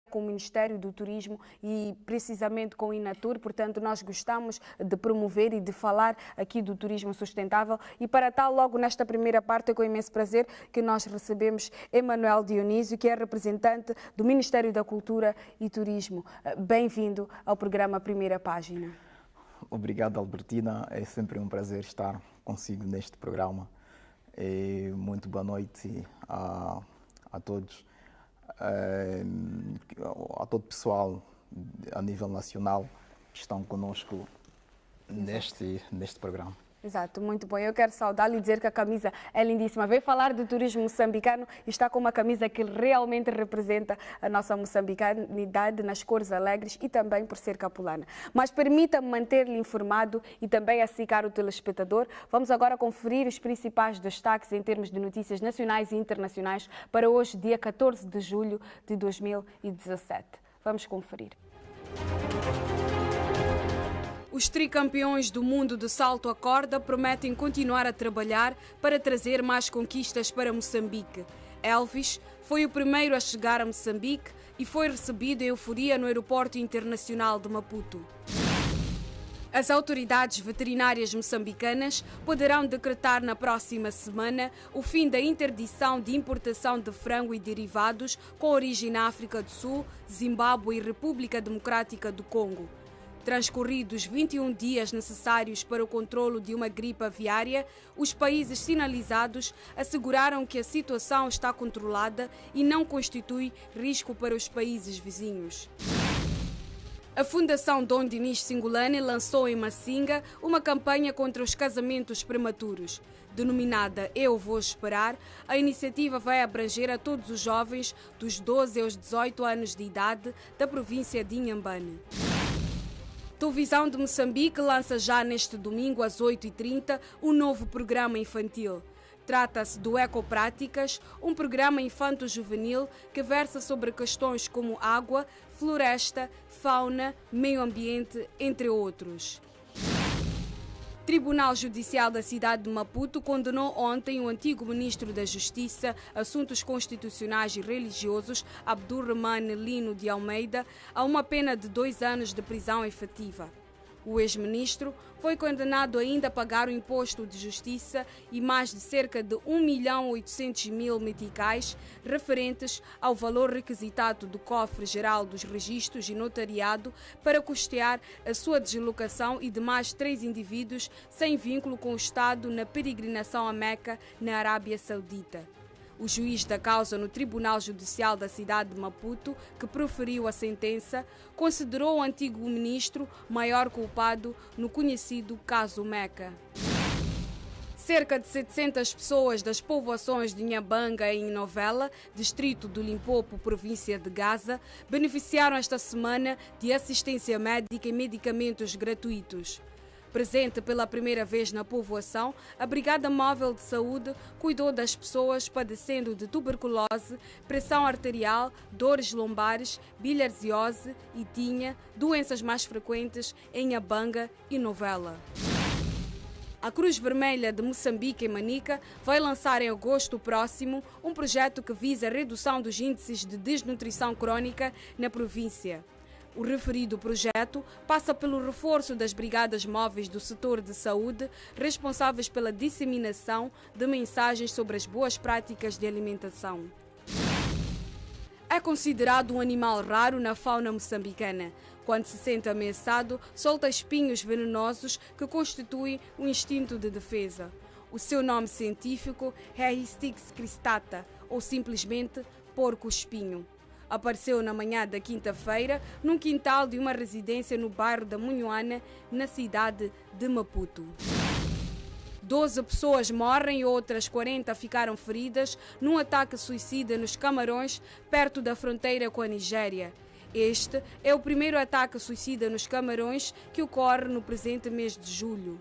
com o Ministério do Turismo e precisamente com o Inatur, portanto nós gostamos de promover e de falar aqui do turismo sustentável e para tal, logo nesta primeira parte é com imenso prazer que nós recebemos Emanuel Dionísio, que é representante do Ministério da Cultura e Turismo. Bem-vindo ao programa Primeira Página. Obrigado, Albertina, é sempre um prazer estar consigo neste programa. E muito boa noite a todos. A todo o pessoal a nível nacional que estão conosco neste programa. Exato, muito bom. Eu quero saudá-lo e dizer que a camisa é lindíssima. Veio falar do turismo moçambicano e está com uma camisa que realmente representa a nossa moçambicanidade nas cores alegres e também por ser capulana. Mas permita-me manter-lhe informado e também acicar o telespectador. Vamos agora conferir os principais destaques em termos de notícias nacionais e internacionais para hoje, dia 14 de julho de 2017. Vamos conferir. Os tricampeões do mundo de salto à corda prometem continuar a trabalhar para trazer mais conquistas para Moçambique. Elvis foi o primeiro a chegar a Moçambique e foi recebido em euforia no aeroporto internacional de Maputo. As autoridades veterinárias moçambicanas poderão decretar na próxima semana o fim da interdição de importação de frango e derivados com origem na África do Sul, Zimbábue e República Democrática do Congo. Transcorridos 21 dias necessários para o controlo de uma gripe aviária, os países sinalizados asseguraram que a situação está controlada e não constitui risco para os países vizinhos. A Fundação Dom Dinis Singulane lançou em Massinga uma campanha contra os casamentos prematuros. Denominada Eu Vou Esperar, a iniciativa vai abranger a todos os jovens dos 12 aos 18 anos de idade da província de Inhambane. Televisão de Moçambique lança já neste domingo às 8h30 um novo programa infantil. Trata-se do Ecopráticas, um programa infanto-juvenil que versa sobre questões como água, floresta, fauna, meio ambiente, entre outros. Tribunal Judicial da cidade de Maputo condenou ontem o antigo ministro da Justiça, Assuntos Constitucionais e Religiosos, Abdulrahman Lino de Almeida, a uma pena de 2 anos de prisão efetiva. O ex-ministro foi condenado ainda a pagar o imposto de justiça e mais de cerca de 1.800.000 meticais referentes ao valor requisitado do cofre-geral dos registros e notariado para custear a sua deslocação e de mais 3 indivíduos sem vínculo com o Estado na peregrinação a Meca, na Arábia Saudita. O juiz da causa no Tribunal Judicial da cidade de Maputo, que proferiu a sentença, considerou o antigo ministro maior culpado no conhecido caso Meca. Cerca de 700 pessoas das povoações de Inhambanga e Novela, distrito do Limpopo, província de Gaza, beneficiaram esta semana de assistência médica e medicamentos gratuitos. Presente pela primeira vez na povoação, a Brigada Móvel de Saúde cuidou das pessoas padecendo de tuberculose, pressão arterial, dores lombares, bilharziose e tinha, doenças mais frequentes em Inhambanga e Novela. A Cruz Vermelha de Moçambique e Manica vai lançar em agosto próximo um projeto que visa a redução dos índices de desnutrição crônica na província. O referido projeto passa pelo reforço das brigadas móveis do setor de saúde, responsáveis pela disseminação de mensagens sobre as boas práticas de alimentação. É considerado um animal raro na fauna moçambicana. Quando se sente ameaçado, solta espinhos venenosos que constituem um instinto de defesa. O seu nome científico é Histix cristata, ou simplesmente porco-espinho. Apareceu na manhã da quinta-feira num quintal de uma residência no bairro da Munhoana, na cidade de Maputo. 12 pessoas morrem e outras 40 ficaram feridas num ataque suicida nos Camarões, perto da fronteira com a Nigéria. Este é o primeiro ataque suicida nos Camarões que ocorre no presente mês de julho.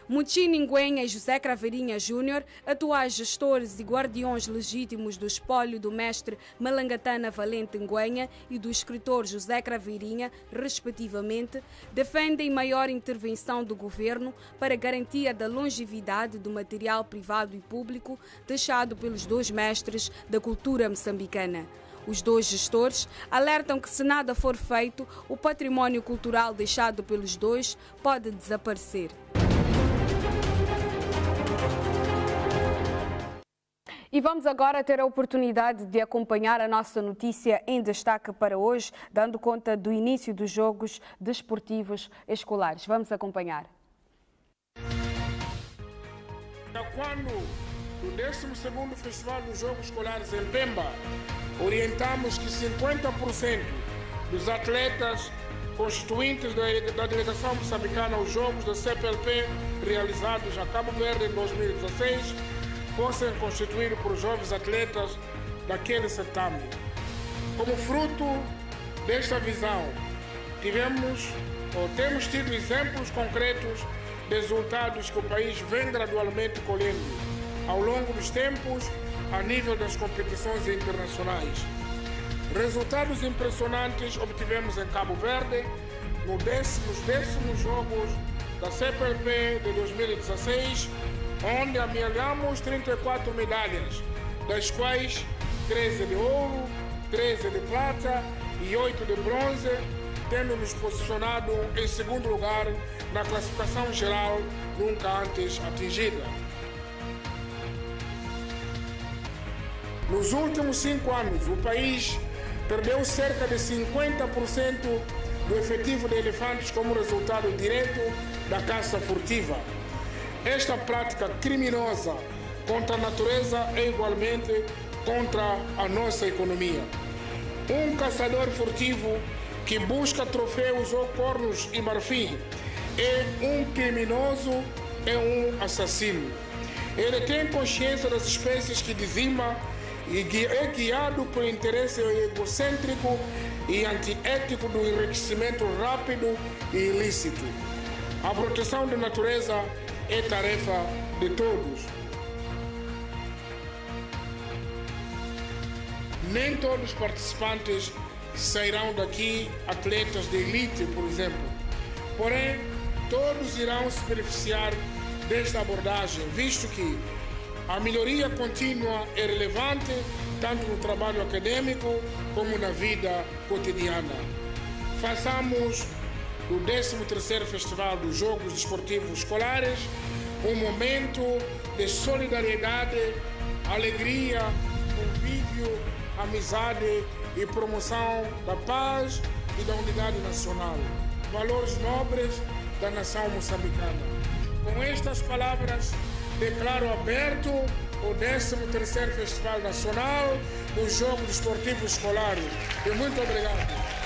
Muchini Nguenha e José Craveirinha Júnior, atuais gestores e guardiões legítimos do espólio do mestre Malangatana Valente Nguenha e do escritor José Craveirinha, respectivamente, defendem maior intervenção do governo para garantia da longevidade do material privado e público deixado pelos dois mestres da cultura moçambicana. Os dois gestores alertam que, se nada for feito, o património cultural deixado pelos dois pode desaparecer. E vamos agora ter a oportunidade de acompanhar a nossa notícia em destaque para hoje, dando conta do início dos Jogos Desportivos Escolares. Vamos acompanhar. Quando no 12º Festival dos Jogos Escolares em Pemba, orientamos que 50% dos atletas constituintes da delegação moçambicana aos Jogos da CPLP realizados a Cabo Verde em 2016 fossem constituídos por jovens atletas daquele certame. Como fruto desta visão, temos tido exemplos concretos de resultados que o país vem gradualmente colhendo ao longo dos tempos a nível das competições internacionais. Resultados impressionantes obtivemos em Cabo Verde nos décimos Jogos da CPLP de 2016, onde amealhamos 34 medalhas, das quais 13 de ouro, 13 de prata e 8 de bronze, tendo nos posicionado em segundo lugar na classificação geral nunca antes atingida. Nos últimos 5 anos, o país perdeu cerca de 50% do efetivo de elefantes como resultado direto da caça furtiva. Esta prática criminosa contra a natureza é igualmente contra a nossa economia. Um caçador furtivo que busca troféus ou cornos e marfim é um criminoso, é um assassino. Ele tem consciência das espécies que dizima e é guiado por interesse egocêntrico e antiético do enriquecimento rápido e ilícito. A proteção da natureza é tarefa de todos. Nem todos os participantes sairão daqui atletas de elite, por exemplo. Porém, todos irão se beneficiar desta abordagem, visto que a melhoria contínua é relevante tanto no trabalho acadêmico como na vida cotidiana. Façamos do 13º Festival dos Jogos Desportivos Escolares um momento de solidariedade, alegria, convívio, amizade e promoção da paz e da unidade nacional, valores nobres da nação moçambicana. Com estas palavras, declaro aberto o 13º Festival Nacional dos Jogos Desportivos Escolares. E muito obrigado.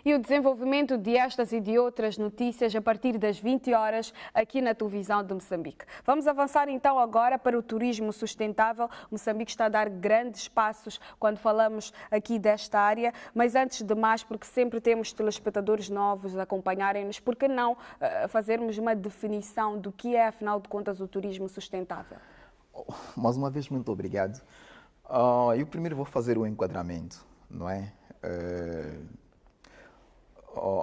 E o desenvolvimento de estas e de outras notícias a partir das 20 horas aqui na televisão de Moçambique. Vamos avançar então agora para o turismo sustentável. Moçambique está a dar grandes passos quando falamos aqui desta área, mas antes de mais, porque sempre temos telespectadores novos a acompanharem-nos, por que não fazermos uma definição do que é, afinal de contas, o turismo sustentável? Mais uma vez, muito obrigado. Eu primeiro vou fazer o enquadramento, não é?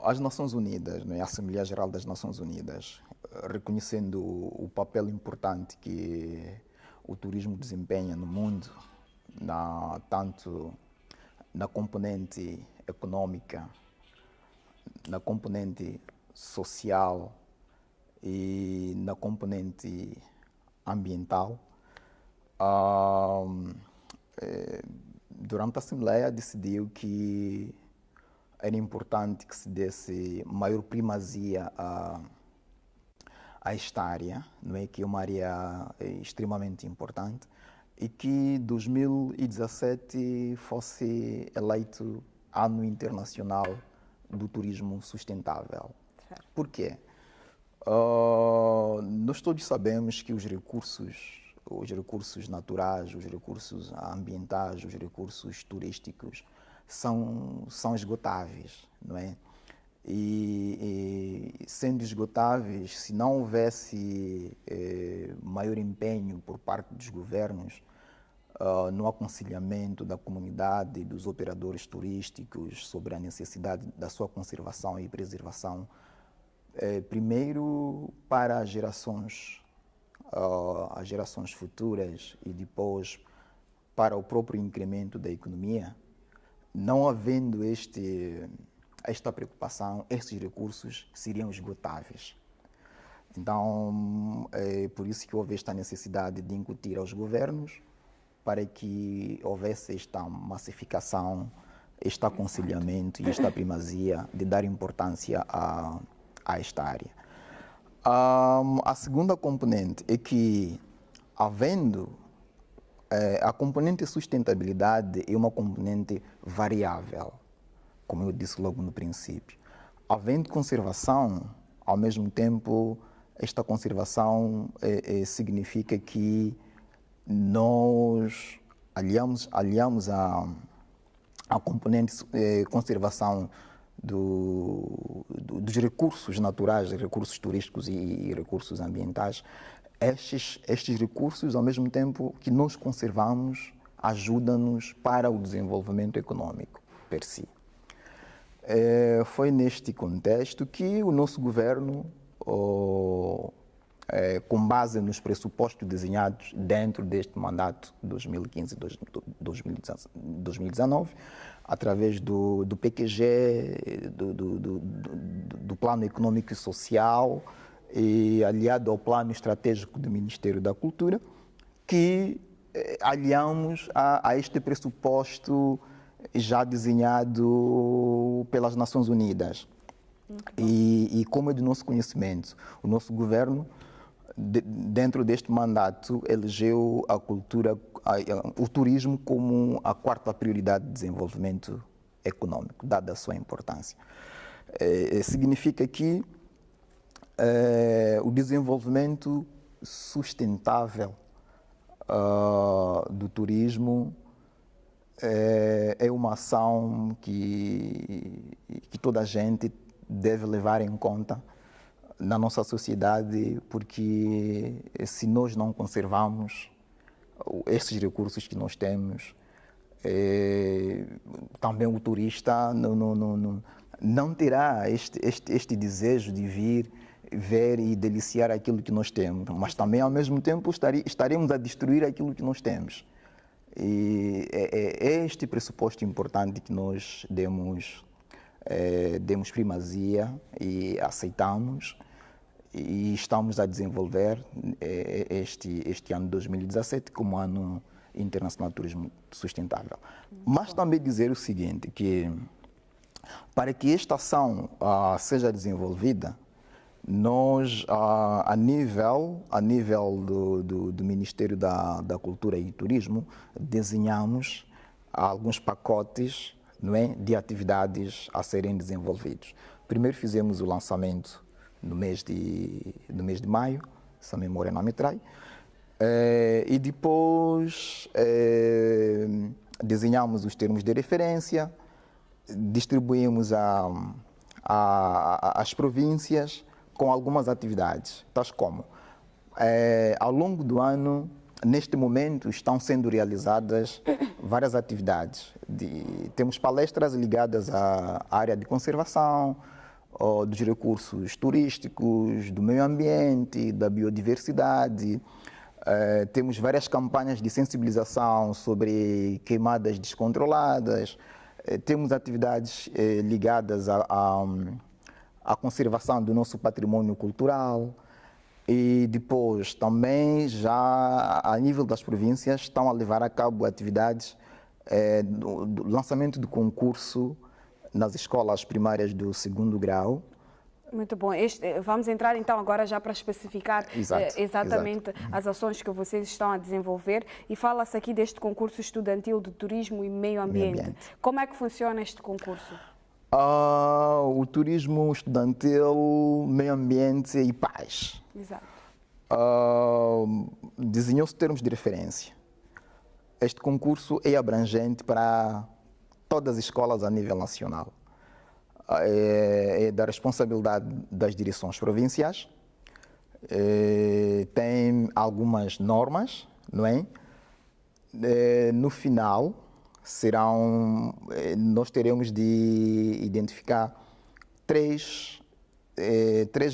As Nações Unidas, a Assembleia Geral das Nações Unidas, reconhecendo o papel importante que o turismo desempenha no mundo, tanto na componente econômica, na componente social e na componente ambiental, durante a Assembleia decidiu que era importante que se desse maior primazia a esta área, não é? Que é uma área extremamente importante, e que 2017 fosse eleito Ano Internacional do Turismo Sustentável. Por quê? Nós todos sabemos que os recursos os recursos naturais, os recursos ambientais, os recursos turísticos são esgotáveis, não é? E sendo esgotáveis, se não houvesse maior empenho por parte dos governos no aconselhamento da comunidade e dos operadores turísticos sobre a necessidade da sua conservação e preservação, primeiro para as gerações futuras e depois para o próprio incremento da economia, não havendo esta preocupação, esses recursos seriam esgotáveis. Então, é por isso que houve esta necessidade de incutir aos governos para que houvesse esta massificação, este aconselhamento e esta primazia de dar importância a esta área. A segunda componente é que, havendo a componente sustentabilidade é uma componente variável, como eu disse logo no princípio. Havendo conservação, ao mesmo tempo, esta conservação significa que nós aliamos a componente conservação dos recursos naturais, recursos turísticos e recursos ambientais. Estes recursos, ao mesmo tempo que nós conservamos, ajudam-nos para o desenvolvimento econômico per si. Foi neste contexto que o nosso governo, com base nos pressupostos desenhados dentro deste mandato 2015-2019, através do PQG, do Plano Econômico e Social, e aliado ao Plano Estratégico do Ministério da Cultura, que aliamos a este pressuposto já desenhado pelas Nações Unidas. E como é do nosso conhecimento, o nosso governo, dentro deste mandato, elegeu a cultura, o turismo como a quarta prioridade de desenvolvimento econômico, dada a sua importância. Significa que o desenvolvimento sustentável do turismo é uma ação que toda a gente deve levar em conta na nossa sociedade, porque se nós não conservarmos esses recursos que nós temos, também o turista não terá este desejo de vir ver e deliciar aquilo que nós temos, mas também ao mesmo tempo estaremos a destruir aquilo que nós temos. E é este pressuposto importante que nós demos primazia e aceitamos, e estamos a desenvolver este ano de 2017 como ano internacional de turismo sustentável. Mas também dizer o seguinte, que para que esta ação seja desenvolvida, nós, a nível do Ministério da Cultura e Turismo, desenhamos alguns pacotes, não é, de atividades a serem desenvolvidos. Primeiro fizemos o lançamento no mês de maio, se a memória não me trai, e depois desenhamos os termos de referência, distribuímos às províncias com algumas atividades, tais como, ao longo do ano, neste momento, estão sendo realizadas várias atividades. Temos palestras ligadas à área de conservação, dos recursos turísticos, do meio ambiente, da biodiversidade. Temos várias campanhas de sensibilização sobre queimadas descontroladas. Temos atividades ligadas à conservação do nosso patrimônio cultural. E depois também, já a nível das províncias, estão a levar a cabo atividades do lançamento do concurso nas escolas primárias do 2º grau. Muito bom. Vamos entrar então agora já para especificar exatamente as ações que vocês estão a desenvolver, e fala-se aqui deste concurso estudantil de turismo e meio ambiente. Como é que funciona este concurso? O turismo estudantil, meio ambiente e paz. Exato. Desenhou-se termos de referência. Este concurso é abrangente para todas as escolas a nível nacional. É da responsabilidade das direções provinciais. Tem algumas normas, não é? No final, nós teremos de identificar três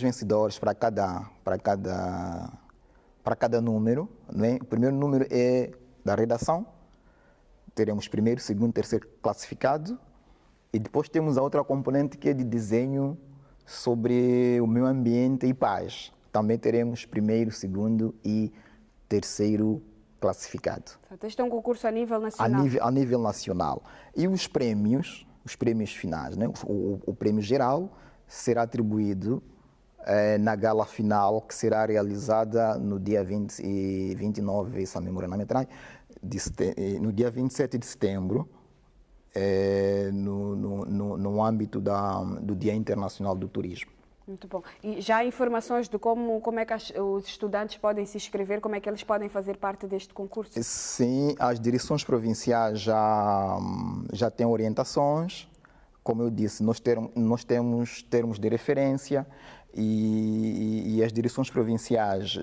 vencedores para cada número, não é? O primeiro número é da redação, teremos primeiro, segundo, terceiro classificado, e depois temos a outra componente que é de desenho sobre o meio ambiente e paz. Também teremos primeiro, segundo e terceiro classificado. Este é um concurso a nível nacional? A nível nacional. E os prêmios finais, né? O prêmio geral será atribuído na gala final, que será realizada no dia 20 e 29, se a memória não me trai, no dia 27 de setembro, no âmbito do Dia Internacional do Turismo. Muito bom. E já há informações de como é que os estudantes podem se inscrever, como é que eles podem fazer parte deste concurso? Sim, as direções provinciais já têm orientações. Como eu disse, nós temos termos de referência e as direções provinciais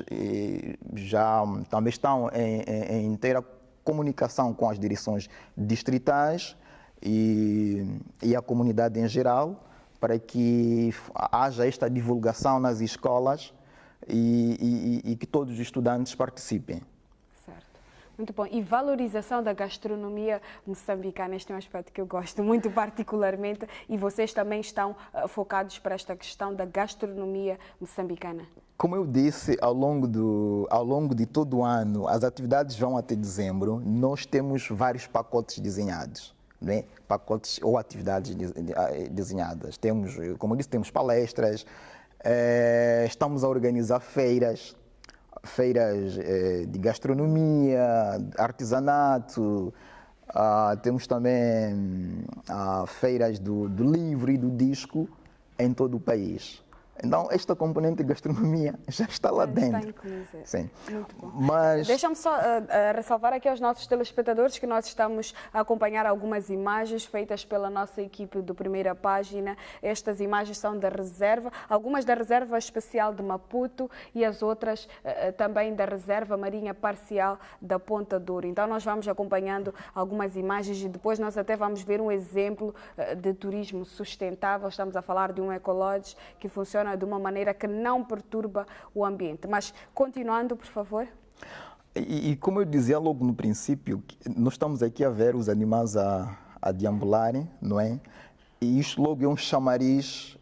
já também estão em inteira comunicação com as direções distritais e a comunidade em geral, para que haja esta divulgação nas escolas e que todos os estudantes participem. Certo. Muito bom. E valorização da gastronomia moçambicana, este é um aspecto que eu gosto muito particularmente, e vocês também estão focados para esta questão da gastronomia moçambicana. Como eu disse, ao longo de todo o ano, as atividades vão até dezembro, nós temos vários pacotes desenhados. Né? Pacotes ou atividades desenhadas. Temos, como eu disse, temos palestras, estamos a organizar feiras de gastronomia, artesanato, temos também feiras do livro e do disco em todo o país. Então, esta componente de gastronomia já está lá dentro. Está inclusa. Sim. Muito bom. Mas... Deixa-me só ressalvar aqui aos nossos telespectadores que nós estamos a acompanhar algumas imagens feitas pela nossa equipe do Primeira Página. Estas imagens são da reserva, algumas da Reserva Especial de Maputo e as outras também da Reserva Marinha Parcial da Ponta do Ouro. Então, nós vamos acompanhando algumas imagens e depois nós até vamos ver um exemplo de turismo sustentável. Estamos a falar de um ecolodge que funciona de uma maneira que não perturba o ambiente. Mas, continuando, por favor. E como eu dizia logo no princípio, nós estamos aqui a ver os animais a deambularem, não é? E isto logo é um chamariz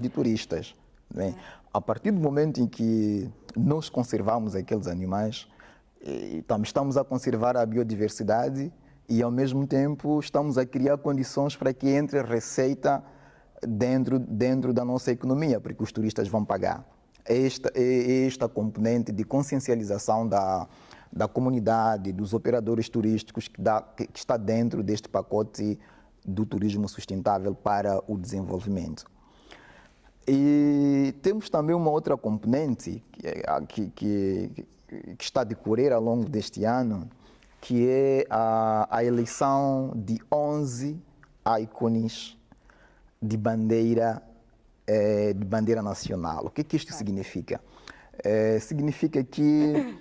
de turistas, não é? A partir do momento em que nós conservamos aqueles animais, estamos a conservar a biodiversidade e, ao mesmo tempo, estamos a criar condições para que entre receita dentro da nossa economia, porque os turistas vão pagar. Esta componente de consciencialização da comunidade, dos operadores turísticos que está dentro deste pacote do turismo sustentável para o desenvolvimento. E temos também uma outra componente que está a decorrer ao longo deste ano, que é a eleição de 11 ícones de bandeira nacional. O que isto significa? Significa que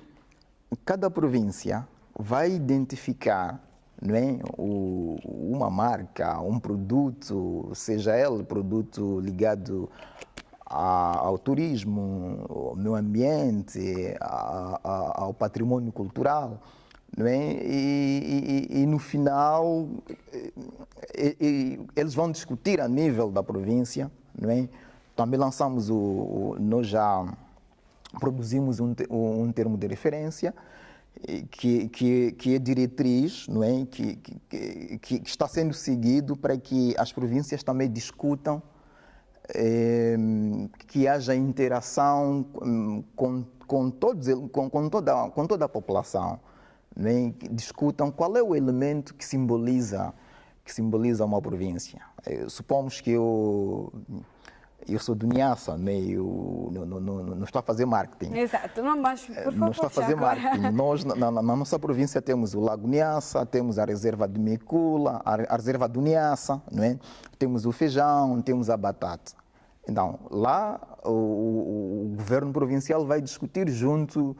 cada província vai identificar, não é, uma marca, um produto, seja ele produto ligado ao turismo, ao meio ambiente, ao patrimônio cultural, não é? E no final eles vão discutir a nível da província, não é? Também lançamos nós já produzimos um termo de referência que é diretriz, não é? Que está sendo seguido para que as províncias também discutam, que haja interação com toda a população, não é? Que discutam qual é o elemento que simboliza uma província. Supomos que Eu sou do Niassa, meio, não estou a fazer marketing. Exato, não, mas por favor, Não estou a fazer agora. marketing. Nós, na nossa província, temos o Lago Niassa, temos a reserva de Mecula, a reserva do Niassa, não é? Temos o feijão, temos a batata. Então, lá o governo provincial vai discutir junto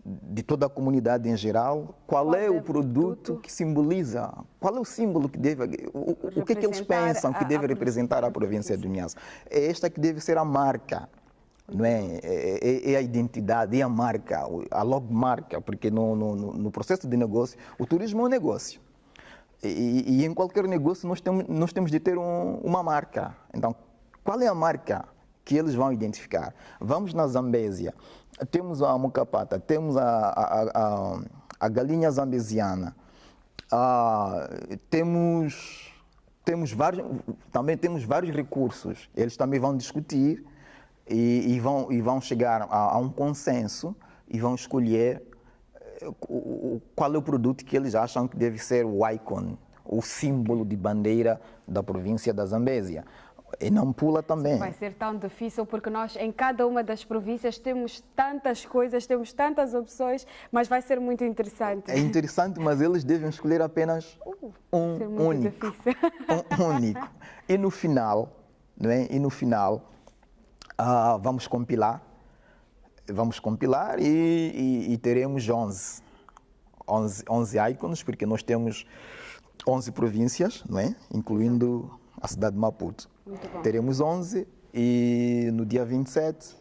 de toda a comunidade em geral qual é o produto que simboliza, qual é o símbolo que deve, o que é que eles pensam que deve representar a província do Niassa. É esta que deve ser a marca, não é? É a identidade, é a marca, a logomarca, porque no processo de negócio, o turismo é um negócio. E em qualquer negócio nós temos de ter uma marca. Então, qual é a marca que eles vão identificar? Vamos na Zambésia, temos a mucapata, temos a galinha zambesiana, também temos vários recursos. Eles também vão discutir e vão chegar a um consenso e vão escolher qual é o produto que eles acham que deve ser o ícone, o símbolo de bandeira da província da Zambésia. E Nampula também. Vai ser tão difícil porque nós em cada uma das províncias temos tantas coisas, temos tantas opções, mas vai ser muito interessante. É interessante, mas eles devem escolher apenas um único. Um único. E no final, não é? E no final vamos compilar e teremos 11 ícones, porque nós temos 11 províncias, não é? Incluindo a cidade de Maputo. Teremos 11 e no dia 27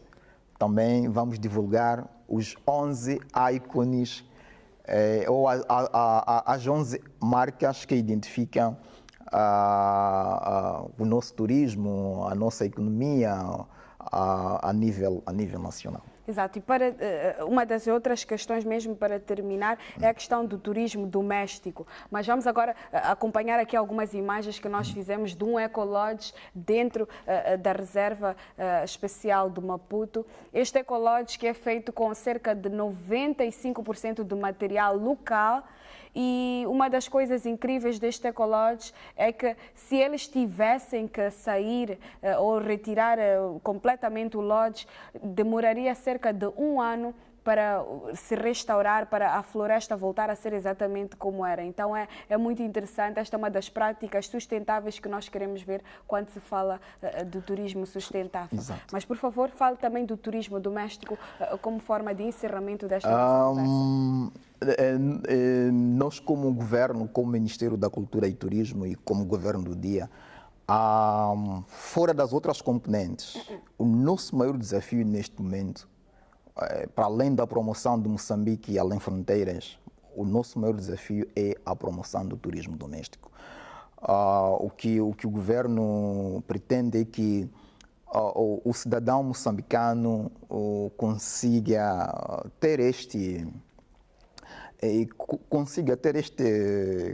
também vamos divulgar os 11 ícones ou as 11 marcas que identificam o nosso turismo, a nossa economia a nível nacional. Exato, e para uma das outras questões mesmo para terminar é a questão do turismo doméstico, mas vamos agora acompanhar aqui algumas imagens que nós fizemos de um ecolodge dentro da reserva especial do Maputo. Este ecolodge que é feito com cerca de 95% de material local. E uma das coisas incríveis deste ecolodge é que se eles tivessem que sair ou retirar completamente o lodge, demoraria cerca de 1 ano para se restaurar, para a floresta voltar a ser exatamente como era. Então é muito interessante, esta é uma das práticas sustentáveis que nós queremos ver quando se fala do turismo sustentável. Exato. Mas, por favor, fale também do turismo doméstico como forma de encerramento desta nossa conversa. Nós, como governo, como Ministério da Cultura e Turismo e como governo do dia, fora das outras componentes, o nosso maior desafio neste momento, para além da promoção de Moçambique e além fronteiras, o nosso maior desafio é a promoção do turismo doméstico. O que o governo pretende é que o cidadão moçambicano consiga ter este,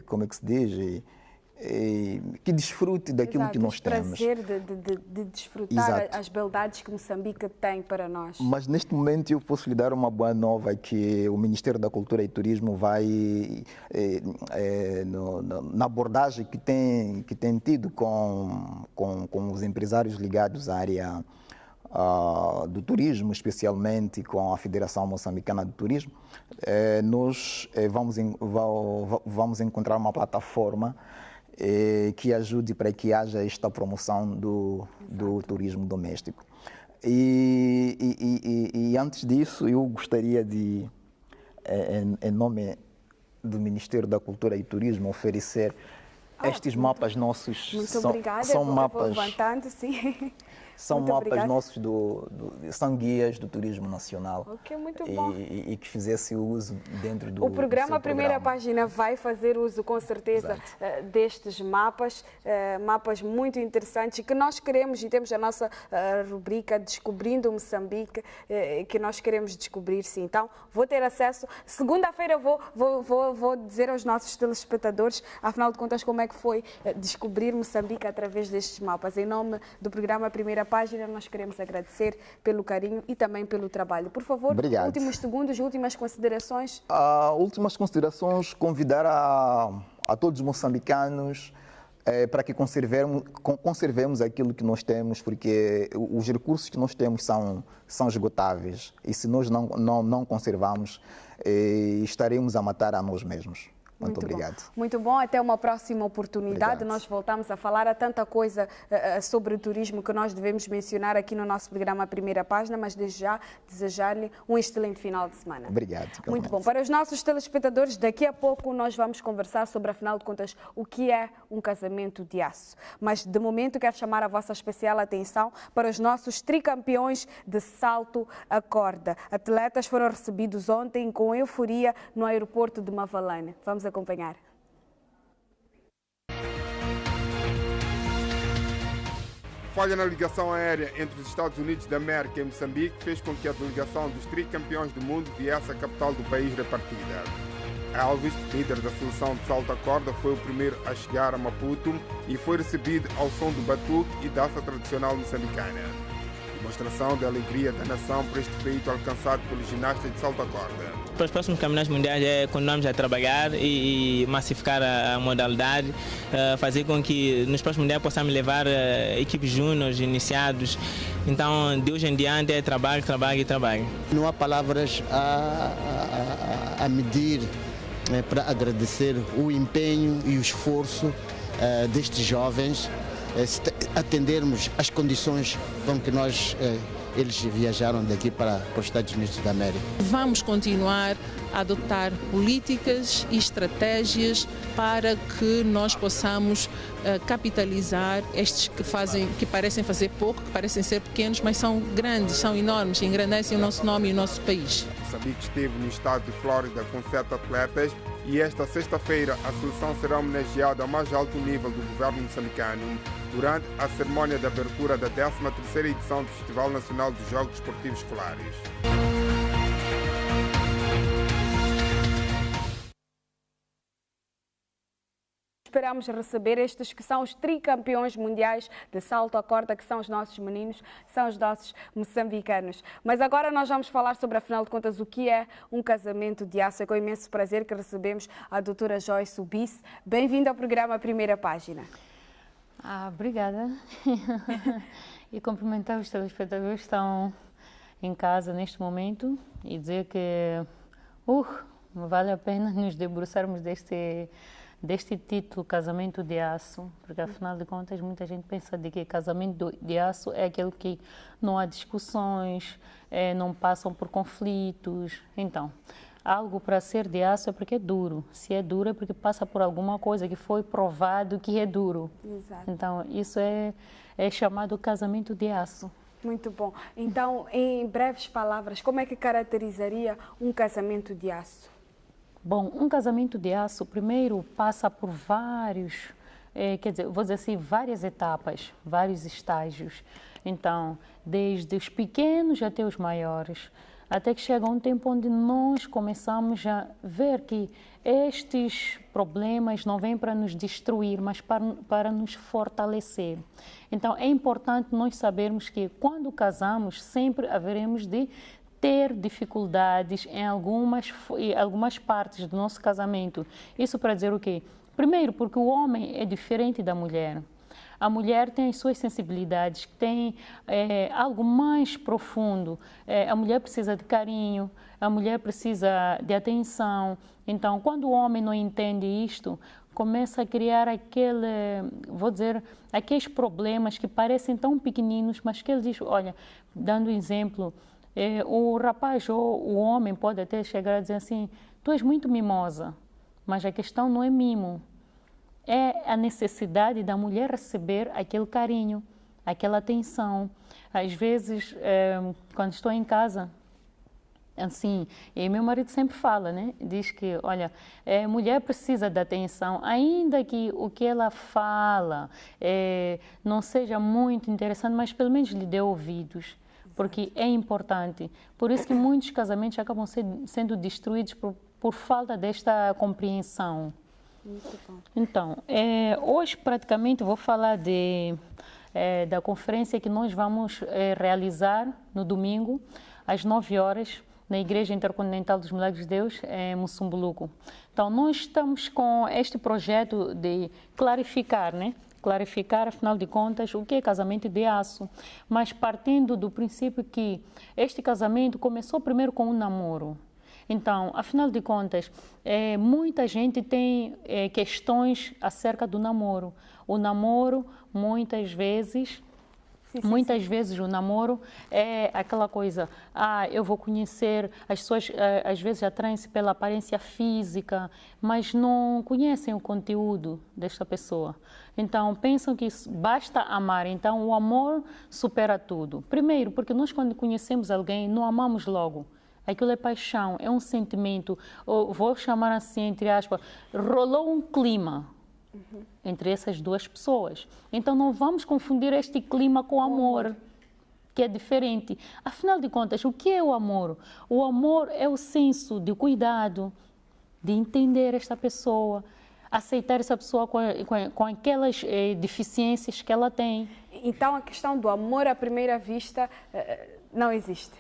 como é que se diz, que desfrute daquilo que nós temos. O prazer de desfrutar as beldades que Moçambique tem para nós. Mas neste momento eu posso lhe dar uma boa nova, que o Ministério da Cultura e Turismo vai, na abordagem que tem tido com os empresários ligados à área do turismo, especialmente com a Federação Moçambicana de Turismo, nós vamos encontrar uma plataforma que ajude para que haja esta promoção do turismo doméstico. E antes disso, eu gostaria de, em nome do Ministério da Cultura e Turismo, oferecer estes mapas nossos. Muito obrigada, são mapas, eu vou levantando, sim. São muito mapas obrigada. nossos, são guias do turismo nacional. Ok, muito bom. E que fizesse uso dentro do O programa, do seu a primeira programa. página, vai fazer uso com certeza destes mapas, mapas muito interessantes que nós queremos, e temos a nossa rubrica Descobrindo Moçambique, que nós queremos descobrir, sim. Então, vou ter acesso. Segunda-feira vou dizer aos nossos telespectadores, afinal de contas, como é que foi descobrir Moçambique através destes mapas. Em nome do programa Primeira Página, nós queremos agradecer pelo carinho e também pelo trabalho. Por favor, Obrigado. últimos segundos, últimas considerações. Últimas considerações, convidar a todos os moçambicanos para que conservemos aquilo que nós temos, porque os recursos que nós temos são esgotáveis e se nós não conservarmos, estaremos a matar a nós mesmos. Muito obrigado. Bom. Muito bom, até uma próxima oportunidade. Obrigado. Nós voltamos a falar. Há tanta coisa sobre o turismo que nós devemos mencionar aqui no nosso programa Primeira Página, mas desde já desejar-lhe um excelente final de semana. Obrigado. Muito bom. Para os nossos telespectadores, daqui a pouco nós vamos conversar sobre, afinal de contas, o que é um casamento de aço. Mas, de momento, quero chamar a vossa especial atenção para os nossos tricampeões de salto à corda. Atletas foram recebidos ontem com euforia no aeroporto de Mavalane. Vamos acompanhar. Falha na ligação aérea entre os Estados Unidos da América e Moçambique fez com que a delegação dos tricampeões do mundo viesse à capital do país repartida. Elvis, líder da seleção de salto à corda, foi o primeiro a chegar a Maputo e foi recebido ao som do batuque e dança tradicional moçambicana. Demonstração da alegria da nação por este feito alcançado pelos ginastas de salto à corda. Para os próximos campeonatos mundiais continuamos a trabalhar e massificar a modalidade, fazer com que nos próximos mundiais possamos levar equipes júniores, iniciados. Então, de hoje em diante é trabalho, trabalho e trabalho. Não há palavras a medir para agradecer o empenho e o esforço destes jovens, atendermos às condições com que eles viajaram daqui para os Estados Unidos da América. Vamos continuar a adotar políticas e estratégias para que nós possamos capitalizar estes que parecem fazer pouco, que parecem ser pequenos, mas são grandes, são enormes, engrandecem o nosso nome e o nosso país. Moçambique esteve no estado de Flórida com 7 atletas e esta sexta-feira a seleção será homenageada ao mais alto nível do governo moçambicano durante a cerimónia de abertura da 13ª edição do Festival Nacional dos Jogos Desportivos Escolares. Esperamos receber estes que são os tricampeões mundiais de salto à corda, que são os nossos meninos, são os nossos moçambicanos. Mas agora nós vamos falar sobre, afinal de contas, o que é um casamento de aço. É com imenso prazer que recebemos a doutora Joyce Ubisse. Bem-vinda ao programa Primeira Página. Obrigada. E cumprimentar os telespectadores que estão em casa neste momento e dizer que vale a pena nos debruçarmos deste título, Casamento de Aço, porque afinal de contas muita gente pensa de que casamento de aço é aquele que não há discussões, não passam por conflitos. Então, algo para ser de aço é porque é duro. Se é duro é porque passa por alguma coisa que foi provado que é duro. Exato. Então, isso é chamado casamento de aço. Muito bom. Então, em breves palavras, como é que caracterizaria um casamento de aço? Bom, um casamento de aço, primeiro, passa por vários, vou dizer assim, várias etapas, vários estágios. Então, desde os pequenos até os maiores, até que chega um tempo onde nós começamos a ver que estes problemas não vêm para nos destruir, mas para nos fortalecer. Então, é importante nós sabermos que quando casamos, sempre haveremos de ter dificuldades em algumas partes do nosso casamento. Isso para dizer o quê? Primeiro, porque o homem é diferente da mulher. A mulher tem as suas sensibilidades, tem algo mais profundo. A mulher precisa de carinho, a mulher precisa de atenção. Então, quando o homem não entende isto, começa a criar aqueles problemas que parecem tão pequeninos, mas que ele diz, olha, dando exemplo, o rapaz ou o homem pode até chegar a dizer assim, tu és muito mimosa, mas a questão não é mimo, é a necessidade da mulher receber aquele carinho, aquela atenção. Às vezes, quando estou em casa, assim, e meu marido sempre fala, né? Diz que, olha, a mulher precisa de atenção, ainda que o que ela fala não seja muito interessante, mas pelo menos lhe dê ouvidos. Porque é importante. Por isso que muitos casamentos acabam sendo destruídos por falta desta compreensão. Muito bom. Então, hoje praticamente vou falar da conferência que nós vamos realizar no domingo, às 9 horas, na Igreja Intercontinental dos Milagres de Deus, em Mussumbuluco. Então, nós estamos com este projeto de clarificar, né? Clarificar, afinal de contas, o que é casamento de aço, mas partindo do princípio que este casamento começou primeiro com um namoro. Então, afinal de contas, muita gente tem questões acerca do namoro. O namoro, muitas vezes o namoro é aquela coisa, eu vou conhecer, as pessoas às vezes atraem-se pela aparência física, mas não conhecem o conteúdo desta pessoa. Então, pensam que basta amar, então o amor supera tudo. Primeiro, porque nós quando conhecemos alguém, não amamos logo. Aquilo é paixão, é um sentimento, ou vou chamar assim, entre aspas, rolou um clima entre essas duas pessoas. Então não vamos confundir este clima com o amor, que é diferente. Afinal de contas, o que é o amor? O amor é o senso de cuidado, de entender esta pessoa, aceitar essa pessoa com aquelas deficiências que ela tem. Então a questão do amor à primeira vista não existe.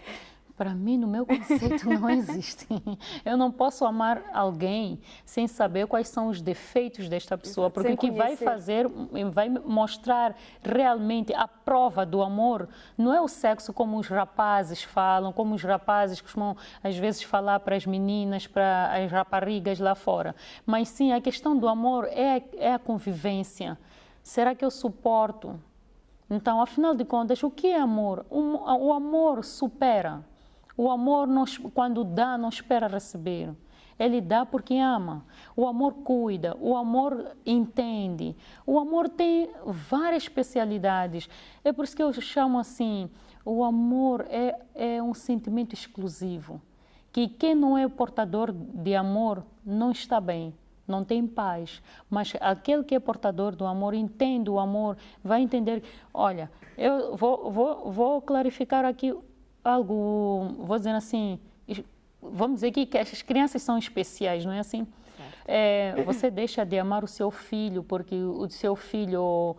Para mim, no meu conceito, não existe. Eu não posso amar alguém sem saber quais são os defeitos desta pessoa, porque o que vai fazer, vai mostrar realmente a prova do amor, não é o sexo como os rapazes falam, como os rapazes costumam às vezes falar para as meninas, para as raparigas lá fora, mas sim, a questão do amor é a convivência. Será que eu suporto? Então, afinal de contas, o que é amor? O amor supera. O amor, quando dá, não espera receber. Ele dá porque ama. O amor cuida, o amor entende. O amor tem várias especialidades. É por isso que eu chamo assim, o amor é um sentimento exclusivo. Que quem não é portador de amor não está bem, não tem paz. Mas aquele que é portador do amor, entende o amor, vai entender. Olha, eu vou clarificar aqui algo, vou dizer assim, vamos dizer que as crianças são especiais, não é assim? Você deixa de amar o seu filho porque o seu filho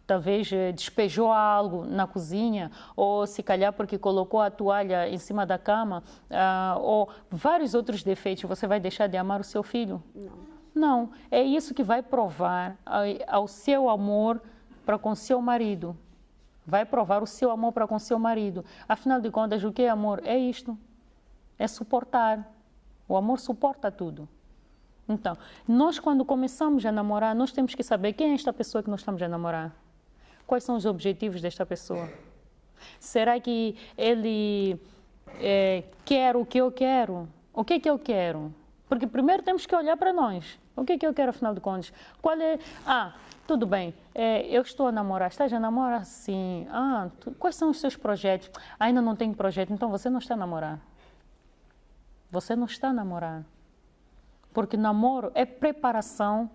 talvez despejou algo na cozinha, ou se calhar porque colocou a toalha em cima da cama, ou vários outros defeitos. Você vai deixar de amar o seu filho? Não. É isso que vai provar ao seu amor para com seu marido. Vai provar o seu amor para com seu marido. Afinal de contas, o que é amor? É isto. É suportar. O amor suporta tudo. Então, nós quando começamos a namorar, nós temos que saber quem é esta pessoa que nós estamos a namorar. Quais são os objetivos desta pessoa? Será que ele quer o que eu quero? O que é que eu quero? Porque primeiro temos que olhar para nós. O que é que eu quero, afinal de contas? Qual é... tudo bem, eu estou a namorar. Estás a namorar? Sim. Quais são os seus projetos? Ainda não tenho projeto, então você não está a namorar. Você não está a namorar. Porque namoro é preparação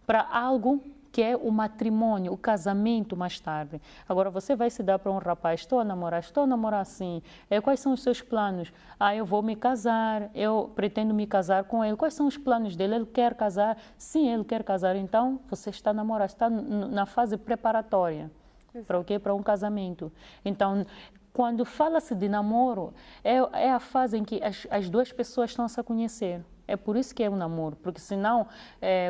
para algo que é o matrimônio, o casamento mais tarde. Agora, você vai se dar para um rapaz, estou a namorar assim. Quais são os seus planos? Eu vou me casar, eu pretendo me casar com ele. Quais são os planos dele? Ele quer casar? Sim, ele quer casar. Então, você está a namorar, está na fase preparatória. Para o quê? Para um casamento. Então, quando fala-se de namoro, é a fase em que as duas pessoas estão a se conhecer. É por isso que é um namoro, porque senão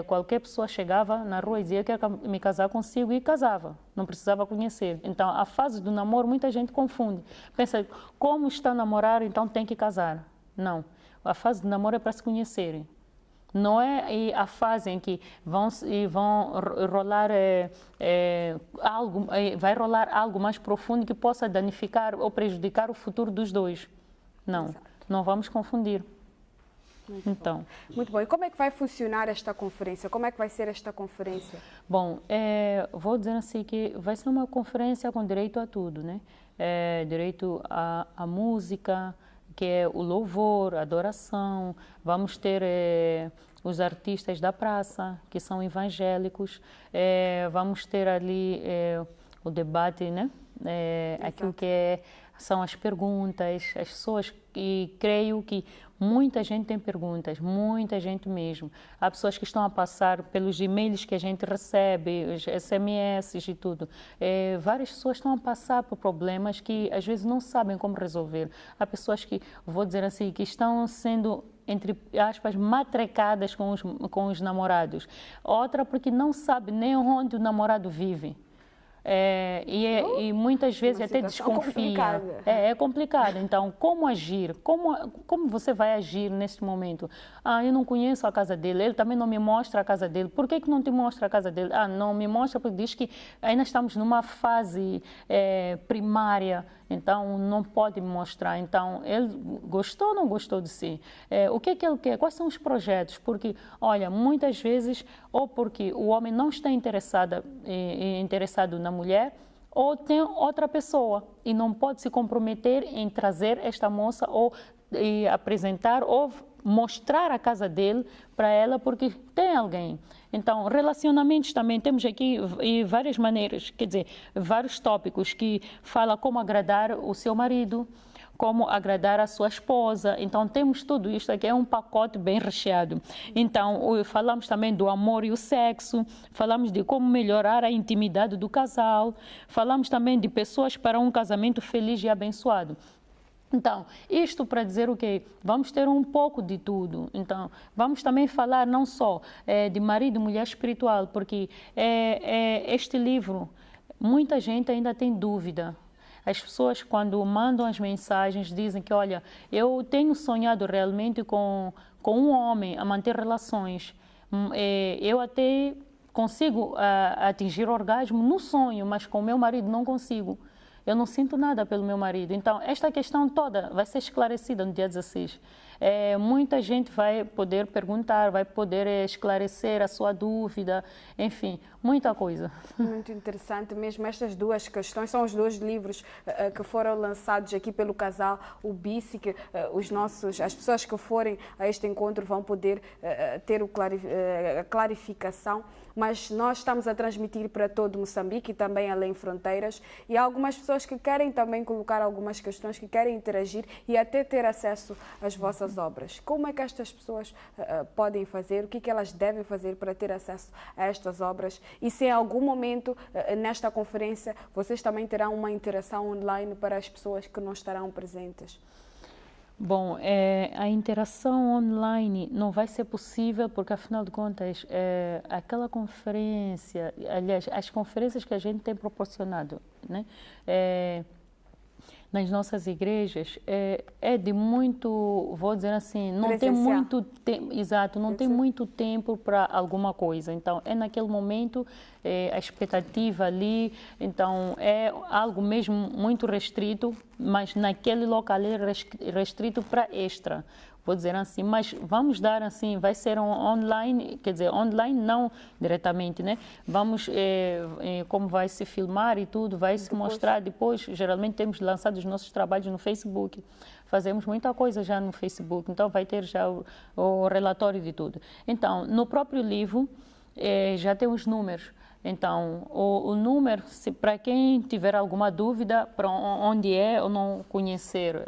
qualquer pessoa chegava na rua e dizia que quer me casar consigo e casava, não precisava conhecer. Então, a fase do namoro, muita gente confunde. Pensa, como está a namorar, então tem que casar. Não, a fase do namoro é para se conhecerem. Não é a fase em que vão rolar vai rolar algo mais profundo que possa danificar ou prejudicar o futuro dos dois. Não, não vamos confundir. Muito bom. E como é que vai funcionar esta conferência? Como é que vai ser esta conferência? Bom, vou dizer assim que vai ser uma conferência com direito a tudo, né? Direito à música, que é o louvor, a adoração. Vamos ter os artistas da praça, que são evangélicos. Vamos ter ali o debate, né? Aquilo que são as perguntas, as pessoas, e creio que muita gente tem perguntas, muita gente mesmo. Há pessoas que estão a passar pelos e-mails que a gente recebe, os SMS e tudo. Várias pessoas estão a passar por problemas que às vezes não sabem como resolver. Há pessoas que, vou dizer assim, que estão sendo, entre aspas, matrecadas com os namorados. Outra porque não sabe nem onde o namorado vive. E muitas vezes até desconfia. É complicado. Então, como agir? Como você vai agir neste momento? Eu não conheço a casa dele, ele também não me mostra a casa dele. Por que não te mostra a casa dele? Não me mostra porque diz que ainda estamos numa fase primária, então não pode me mostrar. Então, ele gostou ou não gostou de si? O que ele quer? Quais são os projetos? Porque, olha, muitas vezes, ou porque o homem não está interessado na mulher, ou tem outra pessoa e não pode se comprometer em trazer esta moça ou apresentar ou mostrar a casa dele para ela porque tem alguém. Então, relacionamentos também temos aqui várias maneiras, quer dizer, vários tópicos que falam como agradar o seu marido, como agradar a sua esposa. Então, temos tudo isto aqui, é um pacote bem recheado. Então, falamos também do amor e o sexo, falamos de como melhorar a intimidade do casal, falamos também de pessoas para um casamento feliz e abençoado. Então, isto para dizer o quê? Vamos ter um pouco de tudo. Então, vamos também falar não só de marido e mulher espiritual, porque este livro, muita gente ainda tem dúvida. As pessoas, quando mandam as mensagens, dizem que, olha, eu tenho sonhado realmente com um homem a manter relações. Eu até consigo atingir orgasmo no sonho, mas com o meu marido não consigo. Eu não sinto nada pelo meu marido. Então, esta questão toda vai ser esclarecida no dia 16. Muita gente vai poder perguntar, vai poder esclarecer a sua dúvida, enfim, muita coisa. Muito interessante mesmo. Estas duas questões são os dois livros que foram lançados aqui pelo casal Ubici, que as pessoas que forem a este encontro vão poder ter a clarificação. Mas nós estamos a transmitir para todo Moçambique e também além fronteiras, e há algumas pessoas que querem também colocar algumas questões, que querem interagir e até ter acesso às vossas obras. Como é que estas pessoas podem fazer? O que elas devem fazer para ter acesso a estas obras? E se em algum momento nesta conferência vocês também terão uma interação online para as pessoas que não estarão presentes? Bom, a interação online não vai ser possível porque, afinal de contas, aquela conferência, aliás, as conferências que a gente tem proporcionado, né, nas nossas igrejas, é de muito, vou dizer assim, não tem muito tempo, exato, não tem muito tempo para alguma coisa. Então, é naquele momento, a expectativa ali, então, é algo mesmo muito restrito, mas naquele local é restrito para extra. Vou dizer assim, mas vamos dar assim, vai ser online, quer dizer, online não diretamente, né? Vamos, como vai se filmar e tudo, vai se mostrar depois. Geralmente temos lançado os nossos trabalhos no Facebook, fazemos muita coisa já no Facebook, então vai ter já o relatório de tudo. Então, no próprio livro, já tem os números. Então, o número, para quem tiver alguma dúvida para onde é ou não conhecer,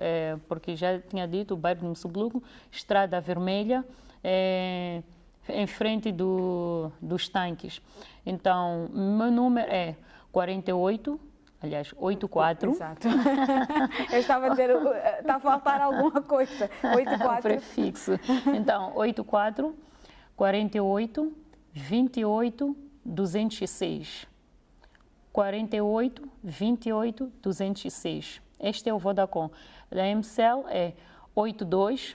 porque já tinha dito, o bairro de Mossobluco, Estrada Vermelha, em frente dos tanques. então, meu número é 48, aliás, 84. Exato. Eu estava a dizer, está a faltar alguma coisa. 84. O prefixo. Então, 84, 48, 28, 206. 48, 28, 206. Este é o Vodacom. Da MCL é 82,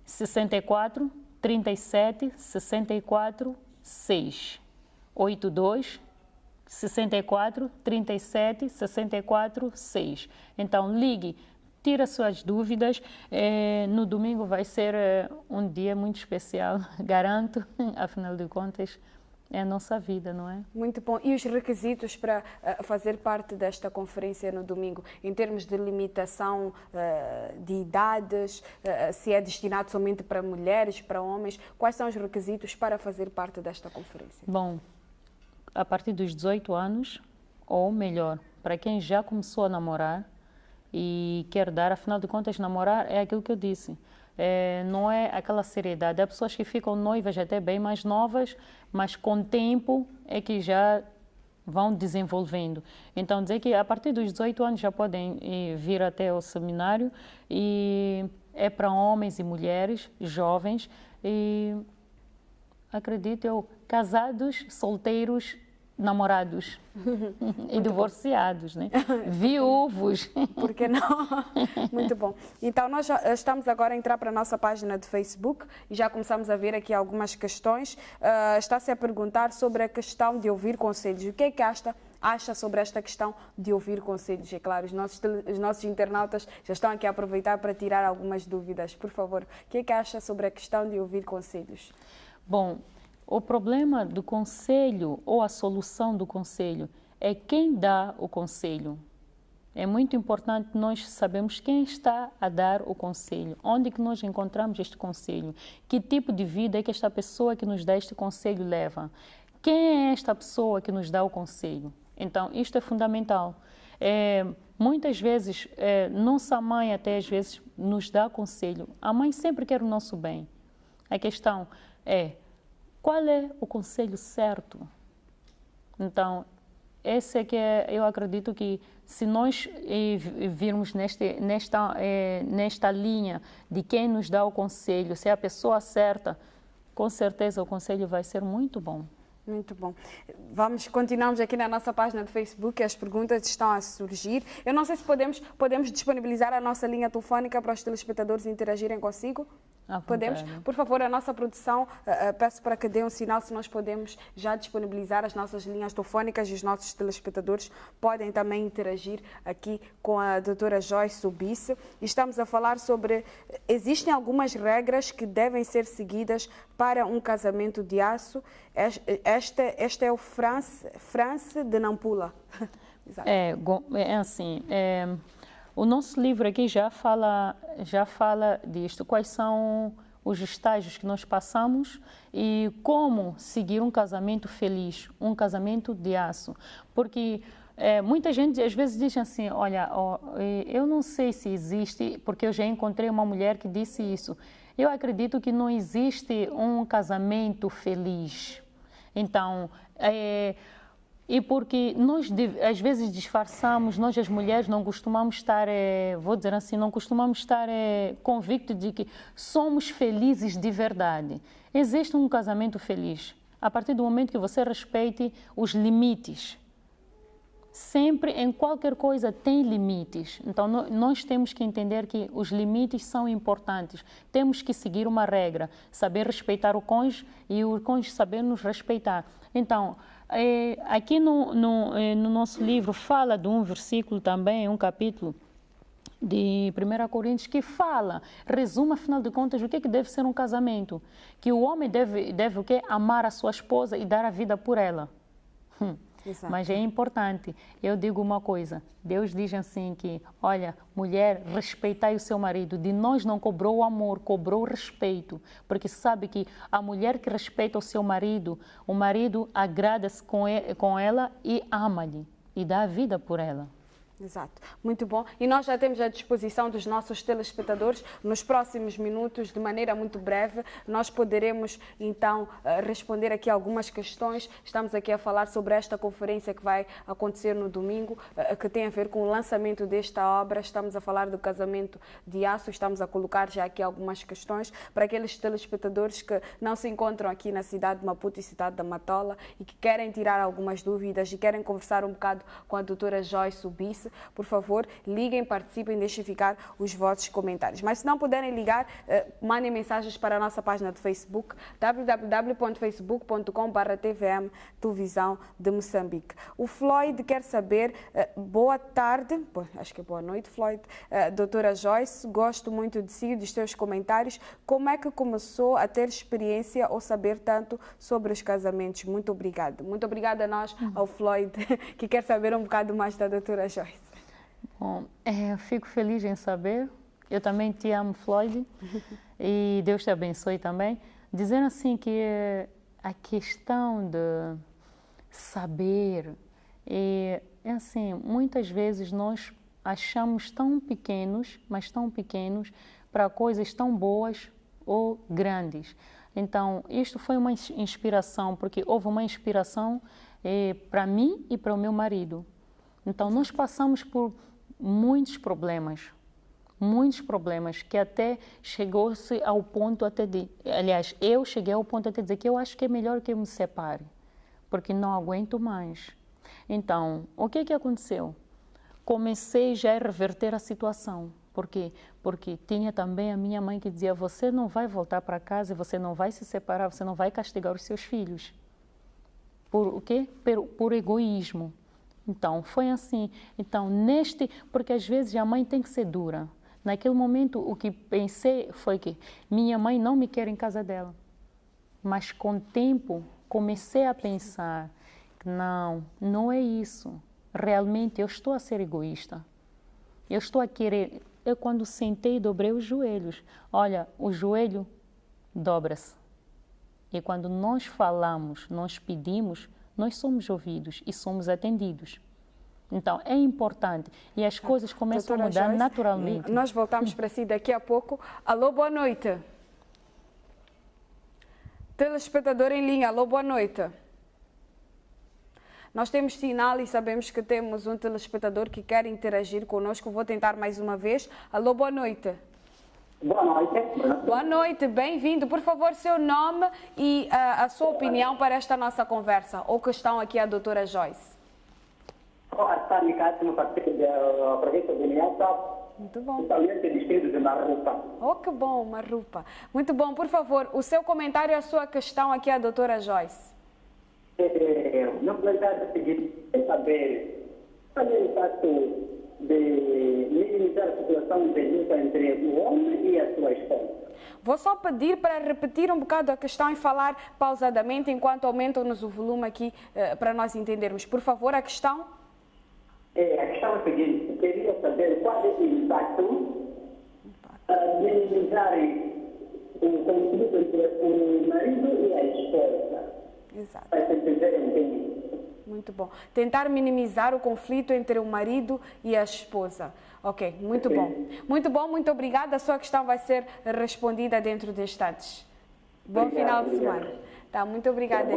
64, 37, 64, 6. 82, 64, 37, 64, 6. Então, ligue, tira suas dúvidas. No domingo vai ser um dia muito especial, garanto, afinal de contas, é a nossa vida, não é? Muito bom. E os requisitos para fazer parte desta conferência no domingo, em termos de limitação de idades, se é destinado somente para mulheres, para homens, quais são os requisitos para fazer parte desta conferência? Bom, a partir dos 18 anos, ou melhor, para quem já começou a namorar e quer dar, afinal de contas, namorar é aquilo que eu disse. não é aquela seriedade. Há pessoas que ficam noivas até bem mais novas, mas com o tempo é que já vão desenvolvendo. Então, dizer que a partir dos 18 anos já podem vir até o seminário, e é para homens e mulheres, jovens, e acredito eu, casados, solteiros, namorados e divorciados, né? Viúvos. Por que não? Muito bom. Então, nós já estamos agora a entrar para a nossa página de Facebook e já começamos a ver aqui algumas questões. Está-se a perguntar sobre a questão de ouvir conselhos. O que é que acha sobre esta questão de ouvir conselhos? É claro, os nossos internautas já estão aqui a aproveitar para tirar algumas dúvidas. Por favor, o que é que acha sobre a questão de ouvir conselhos? Bom, o problema do conselho ou a solução do conselho é quem dá o conselho. É muito importante nós sabermos quem está a dar o conselho, onde que nós encontramos este conselho, que tipo de vida é que esta pessoa que nos dá este conselho leva, quem é esta pessoa que nos dá o conselho. Então, isto é fundamental. Muitas vezes, nossa mãe até às vezes nos dá conselho. A mãe sempre quer o nosso bem. A questão é, qual é o conselho certo? Então, esse é que eu acredito que se nós virmos nesta linha de quem nos dá o conselho, se é a pessoa certa, com certeza o conselho vai ser muito bom. Muito bom. Continuamos aqui na nossa página do Facebook, as perguntas estão a surgir. Eu não sei se podemos disponibilizar a nossa linha telefónica para os telespectadores interagirem consigo. Podemos? Por favor, a nossa produção, peço para que dê um sinal se nós podemos já disponibilizar as nossas linhas telefónicas e os nossos telespectadores podem também interagir aqui com a doutora Joyce Subice. Estamos a falar sobre, existem algumas regras que devem ser seguidas para um casamento de aço. Este é o France de Nampula. É assim, o nosso livro aqui já fala disto, quais são os estágios que nós passamos e como seguir um casamento feliz, um casamento de aço. Porque muita gente às vezes diz assim, olha, eu não sei se existe, porque eu já encontrei uma mulher que disse isso. Eu acredito que não existe um casamento feliz. Então, e porque nós às vezes disfarçamos, nós as mulheres não costumamos estar, vou dizer assim, não costumamos estar convictos de que somos felizes de verdade. Existe um casamento feliz a partir do momento que você respeite os limites. Sempre, em qualquer coisa, tem limites. Então, nós temos que entender que os limites são importantes. Temos que seguir uma regra, saber respeitar o cônjuge e o cônjuge saber nos respeitar. Então, aqui no nosso livro fala de um versículo também, um capítulo de 1 Coríntios, que resume, afinal de contas, o que deve ser um casamento. Que o homem deve o quê? Amar a sua esposa e dar a vida por ela. Exato. Mas é importante, eu digo uma coisa, Deus diz assim que, olha, mulher, respeitai o seu marido, de nós não cobrou o amor, cobrou o respeito, porque sabe que a mulher que respeita o seu marido, o marido agrada-se com ela e ama-lhe, e dá a vida por ela. Exato, muito bom. E nós já temos à disposição dos nossos telespectadores, nos próximos minutos, de maneira muito breve, nós poderemos então responder aqui algumas questões. Estamos aqui a falar sobre esta conferência que vai acontecer no domingo, que tem a ver com o lançamento desta obra. Estamos a falar do casamento de aço, estamos a colocar já aqui algumas questões para aqueles telespectadores que não se encontram aqui na cidade de Maputo e cidade da Matola e que querem tirar algumas dúvidas e querem conversar um bocado com a doutora Joyce Subice. Por favor, liguem, participem, deixem ficar os vossos comentários. Mas se não puderem ligar, mandem mensagens para a nossa página de Facebook, www.facebook.com/tvm Televisão de Moçambique. O Floyd quer saber, boa tarde, acho que é boa noite, Floyd. Doutora Joyce, gosto muito de si e dos seus comentários. Como é que começou a ter experiência ou saber tanto sobre os casamentos? Muito obrigada. Muito obrigada a nós, ao Floyd, que quer saber um bocado mais da doutora Joyce. Bom, eu fico feliz em saber. Eu também te amo, Floyd, e Deus te abençoe também. Dizendo assim que a questão de saber, é assim, muitas vezes nós achamos tão pequenos, mas tão pequenos, para coisas tão boas ou grandes. Então, isto foi uma inspiração, porque houve uma inspiração para mim e para o meu marido. Então, nós passamos por muitos problemas, que até chegou-se ao ponto até de... Aliás, eu cheguei ao ponto até de dizer que eu acho que é melhor que eu me separe, porque não aguento mais. Então, o que aconteceu? Comecei já a reverter a situação. Por quê? Porque tinha também a minha mãe que dizia: você não vai voltar para casa, você não vai se separar, você não vai castigar os seus filhos. Por o quê? Por egoísmo. Então, foi assim. Então, porque às vezes a mãe tem que ser dura. Naquele momento, o que pensei foi que minha mãe não me quer em casa dela. Mas com o tempo, comecei a pensar que não é isso. Realmente, eu estou a ser egoísta. Eu estou a querer... Eu, quando sentei, dobrei os joelhos. Olha, o joelho dobra-se. E quando nós falamos, nós pedimos, nós somos ouvidos e somos atendidos. Então, é importante. E as coisas começam a mudar naturalmente. Nós voltamos para si daqui a pouco. Alô, boa noite. Telespectador em linha, alô, boa noite. Nós temos sinal e sabemos que temos um telespectador que quer interagir conosco. Vou tentar mais uma vez. Alô, boa noite. Boa noite. Boa noite, bem-vindo. Por favor, seu nome e a sua opinião para esta nossa conversa. Ou questão aqui à doutora Joyce. Artani Cássio, no partido da província de Niassa. Muito bom. Totalmente distrito de Marrupa. Oh, que bom, Marrupa. Muito bom. Por favor, o seu comentário e a sua questão aqui à doutora Joyce. Meu comentário é o seguinte: é saber qual é o impacto de minimizar a situação de luta entre o homem e a sua esposa. Vou só pedir para repetir um bocado a questão e falar pausadamente enquanto aumentam-nos o volume aqui para nós entendermos. Por favor, a questão? A questão é a seguinte: eu queria saber qual é o impacto de minimizar o conflito entre o marido e a esposa. Exato. Para se entenderem bem. Muito bom. Tentar minimizar o conflito entre o marido e a esposa. Ok, muito bom. Muito bom, muito obrigada. A sua questão vai ser respondida dentro de instantes. Bom final de semana. Tá, muito obrigada.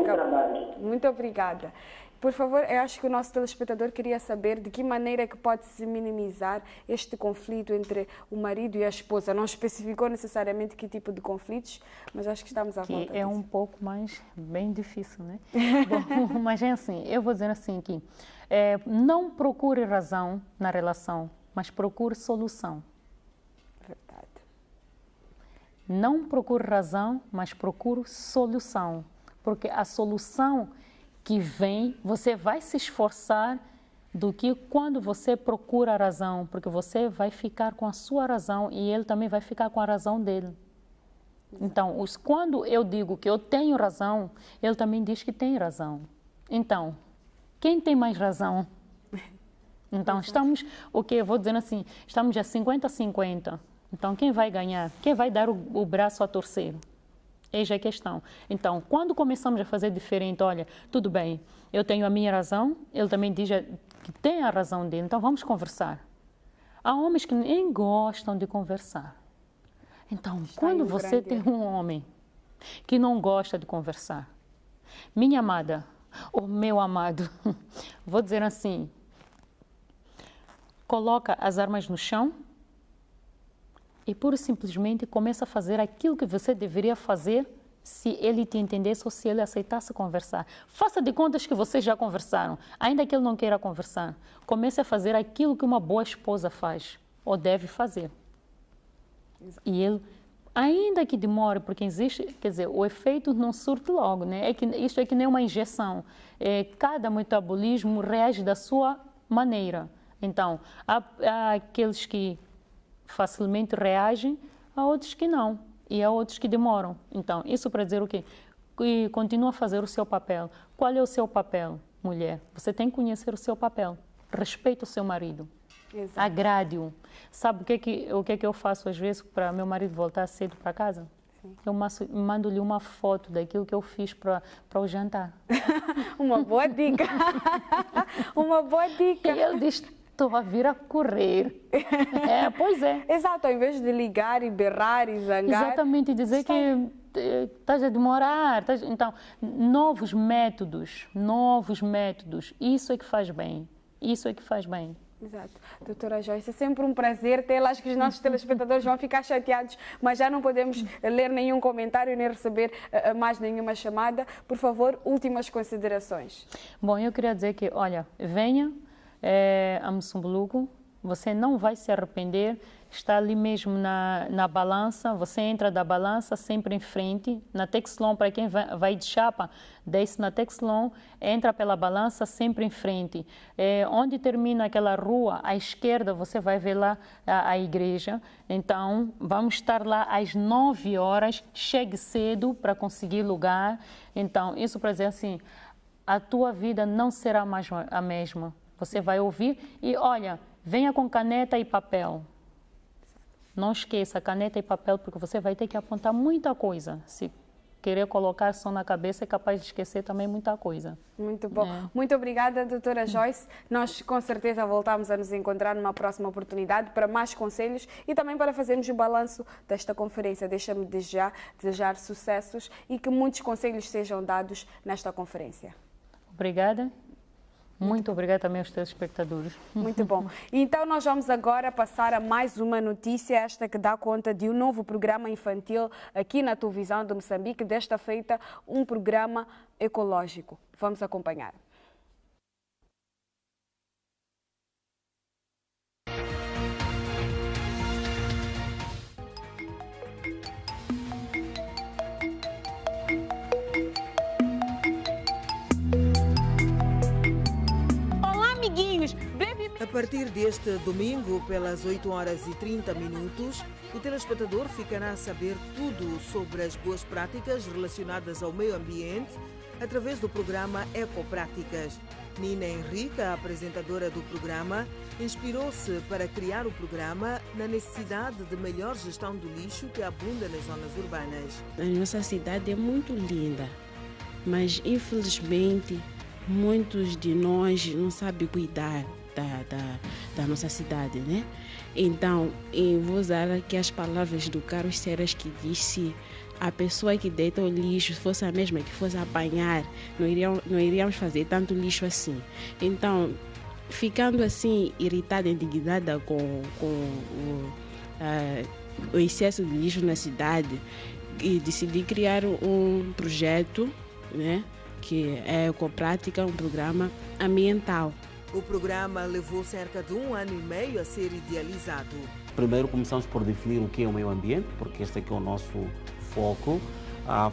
Muito obrigada. Por favor, eu acho que o nosso telespectador queria saber de que maneira é que pode-se minimizar este conflito entre o marido e a esposa. Não especificou necessariamente que tipo de conflitos, mas acho que estamos à volta é um pouco mais bem difícil, né? Bom, mas é assim, eu vou dizer assim aqui, não procure razão na relação, mas procure solução. Verdade. Não procure razão, mas procure solução, porque a solução que vem, você vai se esforçar do que quando você procura a razão, porque você vai ficar com a sua razão e ele também vai ficar com a razão dele. Exato. Então, quando eu digo que eu tenho razão, ele também diz que tem razão. Então, quem tem mais razão? Então, estamos, vou dizer assim, estamos a 50-50. Então, quem vai ganhar? Quem vai dar o braço a torcer? Eis a questão. Então, quando começamos a fazer diferente, olha, tudo bem, eu tenho a minha razão, ele também diz que tem a razão dele, então vamos conversar. Há homens que nem gostam de conversar. Então, quando você tem um homem que não gosta de conversar, minha amada, ou meu amado, vou dizer assim, coloca as armas no chão, e pura e simplesmente começa a fazer aquilo que você deveria fazer se ele te entendesse ou se ele aceitasse conversar. Faça de contas que vocês já conversaram, ainda que ele não queira conversar. Comece a fazer aquilo que uma boa esposa faz ou deve fazer. Exato. E ele, ainda que demore, porque existe, quer dizer, o efeito não surte logo, né? Isto é que nem uma injeção. Cada metabolismo reage da sua maneira. Então, há aqueles que facilmente reagem, há outros que não, e há outros que demoram. Então, isso para dizer o quê? E continua a fazer o seu papel. Qual é o seu papel, mulher? Você tem que conhecer o seu papel. Respeite o seu marido. Exato. Agrade-o. Sabe o que é que eu faço às vezes para meu marido voltar cedo para casa? Sim. Eu mando-lhe uma foto daquilo que eu fiz para o jantar. Uma boa dica. Uma boa dica. E ele diz, estou a vir a correr. Pois é. Exato, ao invés de ligar e berrar e zangar. Exatamente, dizer que estás a demorar. Então, novos métodos, isso é que faz bem. Isso é que faz bem. Exato. Doutora Joyce, é sempre um prazer tê-la. Acho que os nossos telespectadores vão ficar chateados, mas já não podemos ler nenhum comentário nem receber mais nenhuma chamada. Por favor, últimas considerações. Bom, eu queria dizer que, olha, venha a Msumbuluku, você não vai se arrepender. Está ali mesmo na balança, você entra da balança sempre em frente. Na Texlon, para quem vai de chapa, desce na Texlon, entra pela balança sempre em frente. Onde termina aquela rua, à esquerda, você vai ver lá a igreja. Então, vamos estar lá às 9 horas, chegue cedo para conseguir lugar. Então, isso para dizer assim, a tua vida não será mais a mesma. Você vai ouvir e, olha, venha com caneta e papel. Não esqueça caneta e papel, porque você vai ter que apontar muita coisa. Se querer colocar som na cabeça, é capaz de esquecer também muita coisa. Muito bom. Muito obrigada, doutora Joyce. Nós, com certeza, voltamos a nos encontrar numa próxima oportunidade para mais conselhos e também para fazermos o balanço desta conferência. Deixa-me desde já desejar sucessos e que muitos conselhos sejam dados nesta conferência. Obrigada. Muito obrigada também aos telespectadores. Muito bom. Então nós vamos agora passar a mais uma notícia, esta que dá conta de um novo programa infantil aqui na televisão de Moçambique, desta feita um programa ecológico. Vamos acompanhar. A partir deste domingo, pelas 8h30, o telespectador ficará a saber tudo sobre as boas práticas relacionadas ao meio ambiente através do programa Ecopráticas. Nina Henrique, a apresentadora do programa, inspirou-se para criar o programa na necessidade de melhor gestão do lixo que abunda nas zonas urbanas. A nossa cidade é muito linda, mas infelizmente muitos de nós não sabem cuidar da nossa cidade, né? Então, eu vou usar aqui as palavras do Carlos Seras, que disse: a pessoa que deita o lixo, se fosse a mesma que fosse apanhar, não iríamos fazer tanto lixo assim. Então, ficando assim irritada, indignada com o excesso de lixo na cidade, e decidi criar um projeto, né, que é Ecoprática, um programa ambiental. O programa levou cerca de 1 ano e meio a ser idealizado. Primeiro começamos por definir o que é o meio ambiente, porque este aqui é o nosso foco.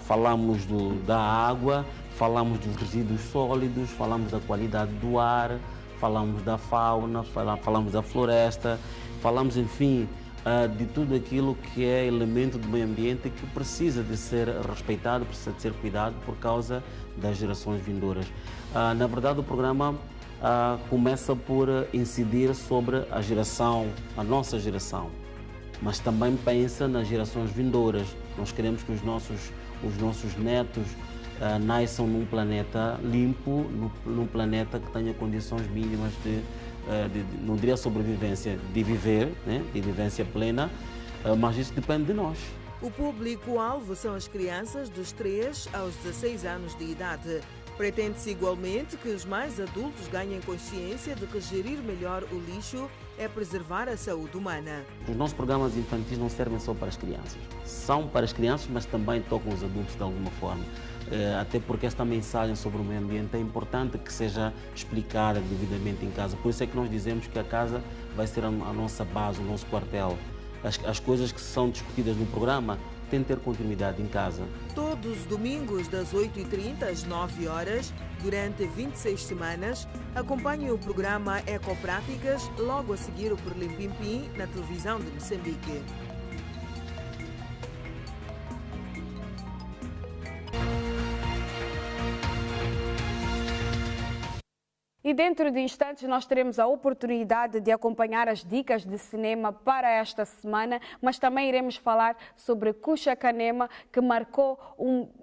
Falamos da água, falamos dos resíduos sólidos, falamos da qualidade do ar, falamos da fauna, falamos da floresta, falamos, enfim, de tudo aquilo que é elemento do meio ambiente que precisa de ser respeitado, precisa de ser cuidado por causa das gerações vindouras. Na verdade, o programa começa por incidir sobre a nossa geração, mas também pensa nas gerações vindouras. Nós queremos que os nossos netos nasçam num planeta limpo, num planeta que tenha condições mínimas não diria sobrevivência, de viver, né? De vivência plena, mas isso depende de nós. O público-alvo são as crianças dos 3 aos 16 anos de idade. Pretende-se igualmente que os mais adultos ganhem consciência de que gerir melhor o lixo é preservar a saúde humana. Os nossos programas infantis não servem só para as crianças. São para as crianças, mas também tocam os adultos de alguma forma. Até porque esta mensagem sobre o meio ambiente é importante que seja explicada devidamente em casa. Por isso é que nós dizemos que a casa vai ser a nossa base, o nosso quartel. As coisas que são discutidas no programa têm de ter continuidade em casa. Todos os domingos, das 8h30 às 9 horas, durante 26 semanas, acompanhe o programa Ecopráticas, logo a seguir o Perlim Pimpim, na televisão de Moçambique. E dentro de instantes nós teremos a oportunidade de acompanhar as dicas de cinema para esta semana, mas também iremos falar sobre Kucha Kanema, que marcou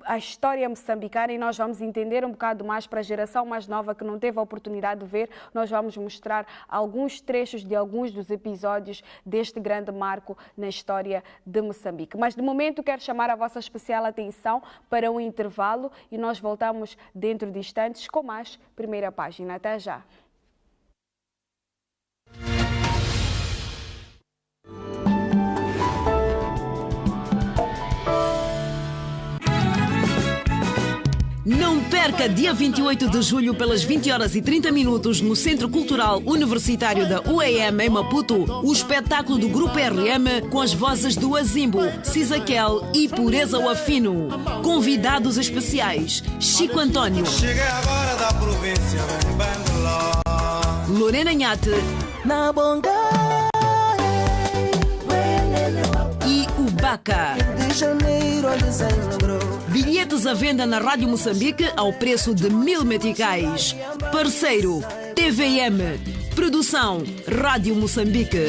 a história moçambicana, e nós vamos entender um bocado mais para a geração mais nova que não teve a oportunidade de ver. Nós vamos mostrar alguns trechos de alguns dos episódios deste grande marco na história de Moçambique. Mas de momento quero chamar a vossa especial atenção para um intervalo e nós voltamos dentro de instantes com mais Primeira Página. Até já. Não perca dia 28 de julho pelas 20h30 no Centro Cultural Universitário da UEM em Maputo, o espetáculo do Grupo RM com as vozes do Azimbo, Cisaquel e Pureza Wafino. Convidados especiais: Chico Antônio, Cheguei agora da província, Lorena Nhate e o Baca. Bilhetes à venda na Rádio Moçambique ao preço de 1000 meticais. Parceiro TVM. Produção Rádio Moçambique.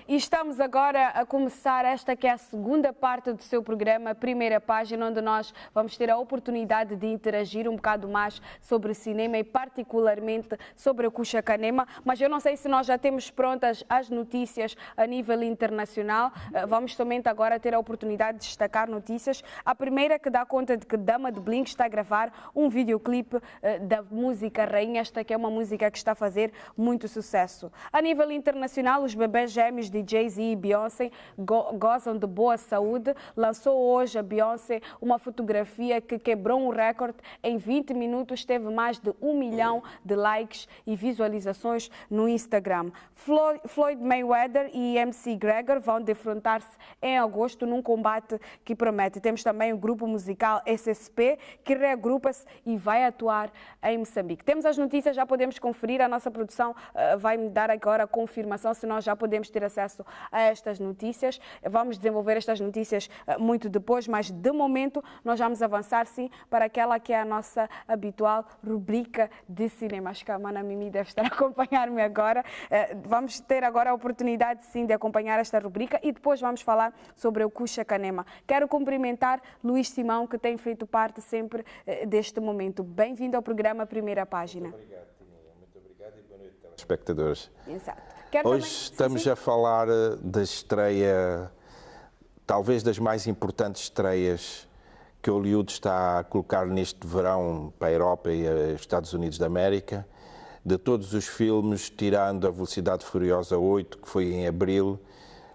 E estamos agora a começar esta que é a segunda parte do seu programa Primeira Página, onde nós vamos ter a oportunidade de interagir um bocado mais sobre cinema e particularmente sobre a Kucha Kanema. Mas eu não sei se nós já temos prontas as notícias a nível internacional. Vamos somente agora ter a oportunidade de destacar notícias. A primeira que dá conta de que Dama de Blink está a gravar um videoclipe da música Rainha, esta que é uma música que está a fazer muito sucesso. A nível internacional, os bebés gêmeos de Jay-Z e Beyoncé gozam de boa saúde. Lançou hoje a Beyoncé uma fotografia que quebrou um recorde. Em 20 minutos teve mais de 1 milhão de likes e visualizações no Instagram. Floyd Mayweather e MC Gregor vão defrontar-se em agosto num combate que promete. Temos também o grupo musical SSP, que reagrupa-se e vai atuar em Moçambique. Temos as notícias, já podemos conferir. A nossa produção vai me dar agora a confirmação se nós já podemos ter acesso a estas notícias. Vamos desenvolver estas notícias muito depois, mas de momento nós vamos avançar sim para aquela que é a nossa habitual rubrica de cinema. Acho que a Mana Mimi deve estar a acompanhar-me agora. Vamos ter agora a oportunidade sim de acompanhar esta rubrica e depois vamos falar sobre o Kucha Kanema. Quero cumprimentar Luís Simão, que tem feito parte sempre deste momento. Bem-vindo ao programa Primeira Página. Muito obrigado, Tininha. Muito obrigado e boa noite, telespectadores. Exato. Hoje estamos a falar da estreia, talvez das mais importantes estreias que Hollywood está a colocar neste verão para a Europa e os Estados Unidos da América. De todos os filmes, tirando a Velocidade Furiosa 8, que foi em abril,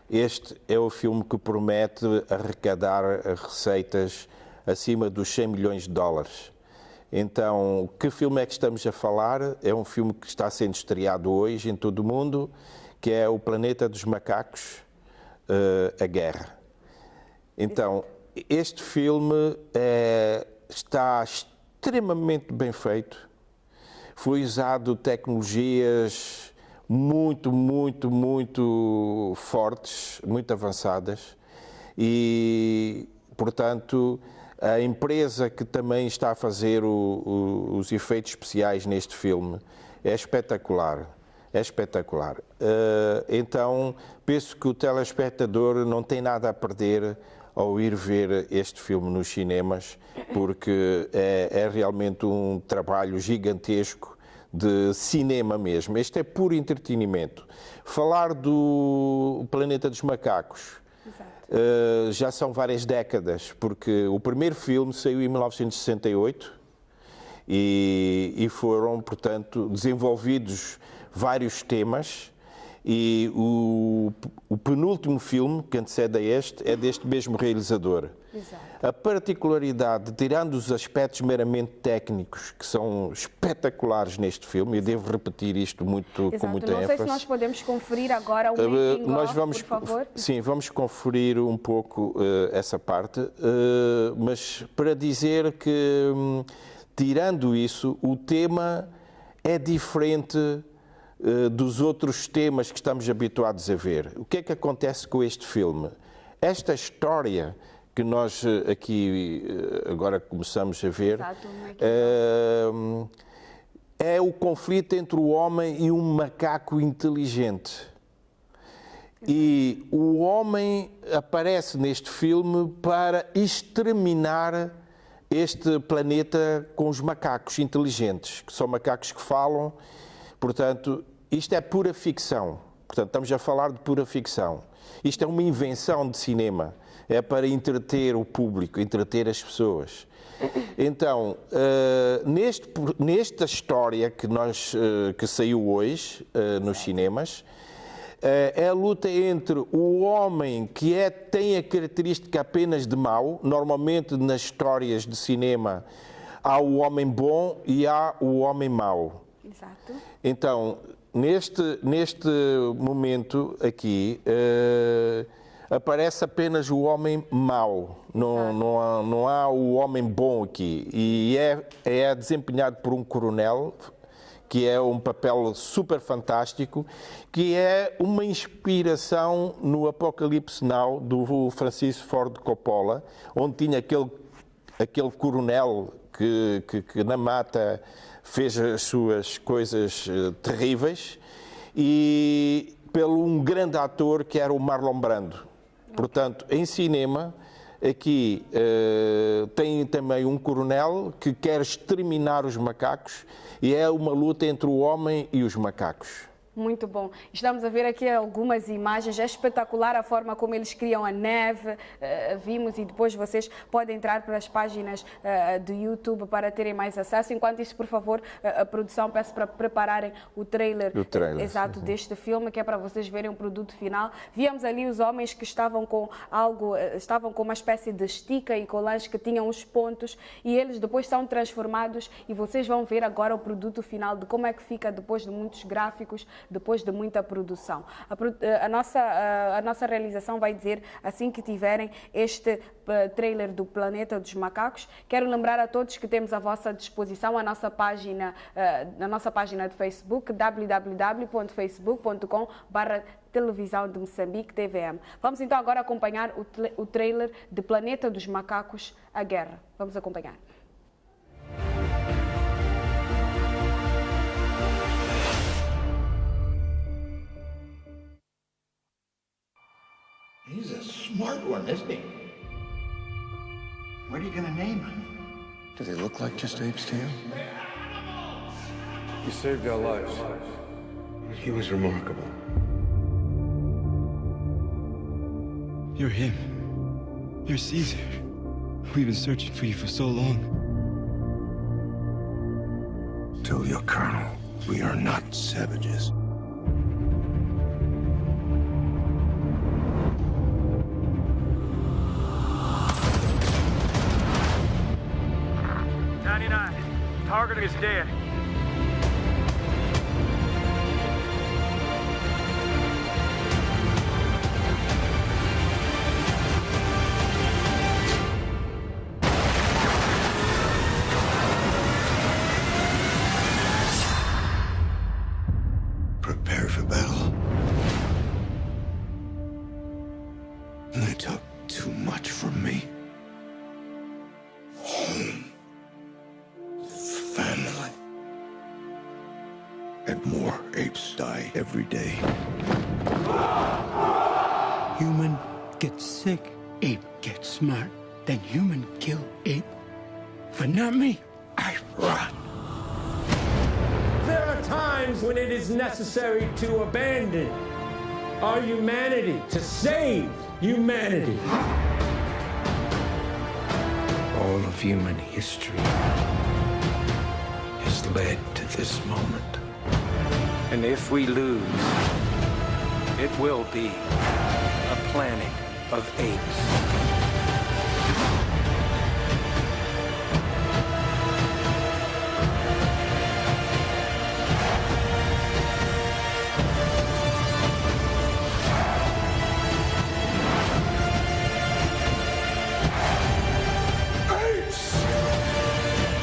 este é o filme que promete arrecadar receitas acima dos 100 milhões de dólares. Então, que filme é que estamos a falar? É um filme que está sendo estreado hoje em todo o mundo, que é O Planeta dos Macacos, A Guerra. Então, este filme está extremamente bem feito. Foi usado tecnologias muito fortes, muito avançadas e, portanto, a empresa que também está a fazer os efeitos especiais neste filme é espetacular. É espetacular. Então, penso que o telespectador não tem nada a perder ao ir ver este filme nos cinemas, porque é realmente um trabalho gigantesco de cinema mesmo. Este é puro entretenimento. Falar do Planeta dos Macacos já são várias décadas, porque o primeiro filme saiu em 1968 e foram, portanto, desenvolvidos vários temas e o penúltimo filme, que antecede a este, é deste mesmo realizador. Exato. A particularidade, tirando os aspectos meramente técnicos, que são espetaculares neste filme, eu devo repetir isto muito, com muita ênfase. Não sei se nós podemos conferir agora o making of, por favor. Sim, vamos conferir um pouco essa parte, mas para dizer que tirando isso, o tema é diferente dos outros temas que estamos habituados a ver. O que é que acontece com este filme? Esta história que nós aqui agora começamos a ver é o conflito entre o homem e um macaco inteligente. E o homem aparece neste filme para exterminar este planeta com os macacos inteligentes, que são macacos que falam. Portanto, isto é pura ficção. Portanto, estamos a falar de pura ficção. Isto é uma invenção de cinema. É para entreter o público, entreter as pessoas. Então, nesta história que saiu hoje nos cinemas, é a luta entre o homem que tem a característica apenas de mau. Normalmente nas histórias de cinema há o homem bom e há o homem mau. Exato. Então, neste momento aqui, aparece apenas o homem mau, não há o homem bom aqui. E é desempenhado por um coronel, que é um papel super fantástico, que é uma inspiração no Apocalipse Now, do Francis Ford Coppola, onde tinha aquele coronel que na mata fez as suas coisas terríveis, e pelo um grande ator que era o Marlon Brando. Portanto, em cinema, aqui tem também um coronel que quer exterminar os macacos, e é uma luta entre o homem e os macacos. Muito bom. Estamos a ver aqui algumas imagens. É espetacular a forma como eles criam a neve. Vimos, e depois vocês podem entrar para as páginas do YouTube para terem mais acesso. Enquanto isso, por favor, a produção, peço para prepararem o trailer exato deste filme, que é para vocês verem o produto final. Víamos ali os homens que estavam com uma espécie de estica e colãs que tinham os pontos, e eles depois são transformados, e vocês vão ver agora o produto final de como é que fica depois de muitos gráficos, depois de muita produção. A nossa realização vai dizer assim que tiverem este trailer do Planeta dos Macacos. Quero lembrar a todos que temos à vossa disposição a nossa página de Facebook, www.facebook.com/televisão de Moçambique TVM. Vamos então agora acompanhar o trailer de Planeta dos Macacos, A Guerra. Vamos acompanhar. He's a smart one, isn't he? What are you gonna name him? Do they look like just apes to you? He saved our lives. He was remarkable. You're him. You're Caesar. We've been searching for you for so long. Tell your colonel, we are not savages. Target is dead. Prepare for battle. They took too much from me. Home. Family. And more apes die every day. Human gets sick, ape gets smart. Then human kill ape. But not me. I run. There are times when it is necessary to abandon our humanity, to save humanity. All of human history has led to this moment. And if we lose, it will be a planet of apes.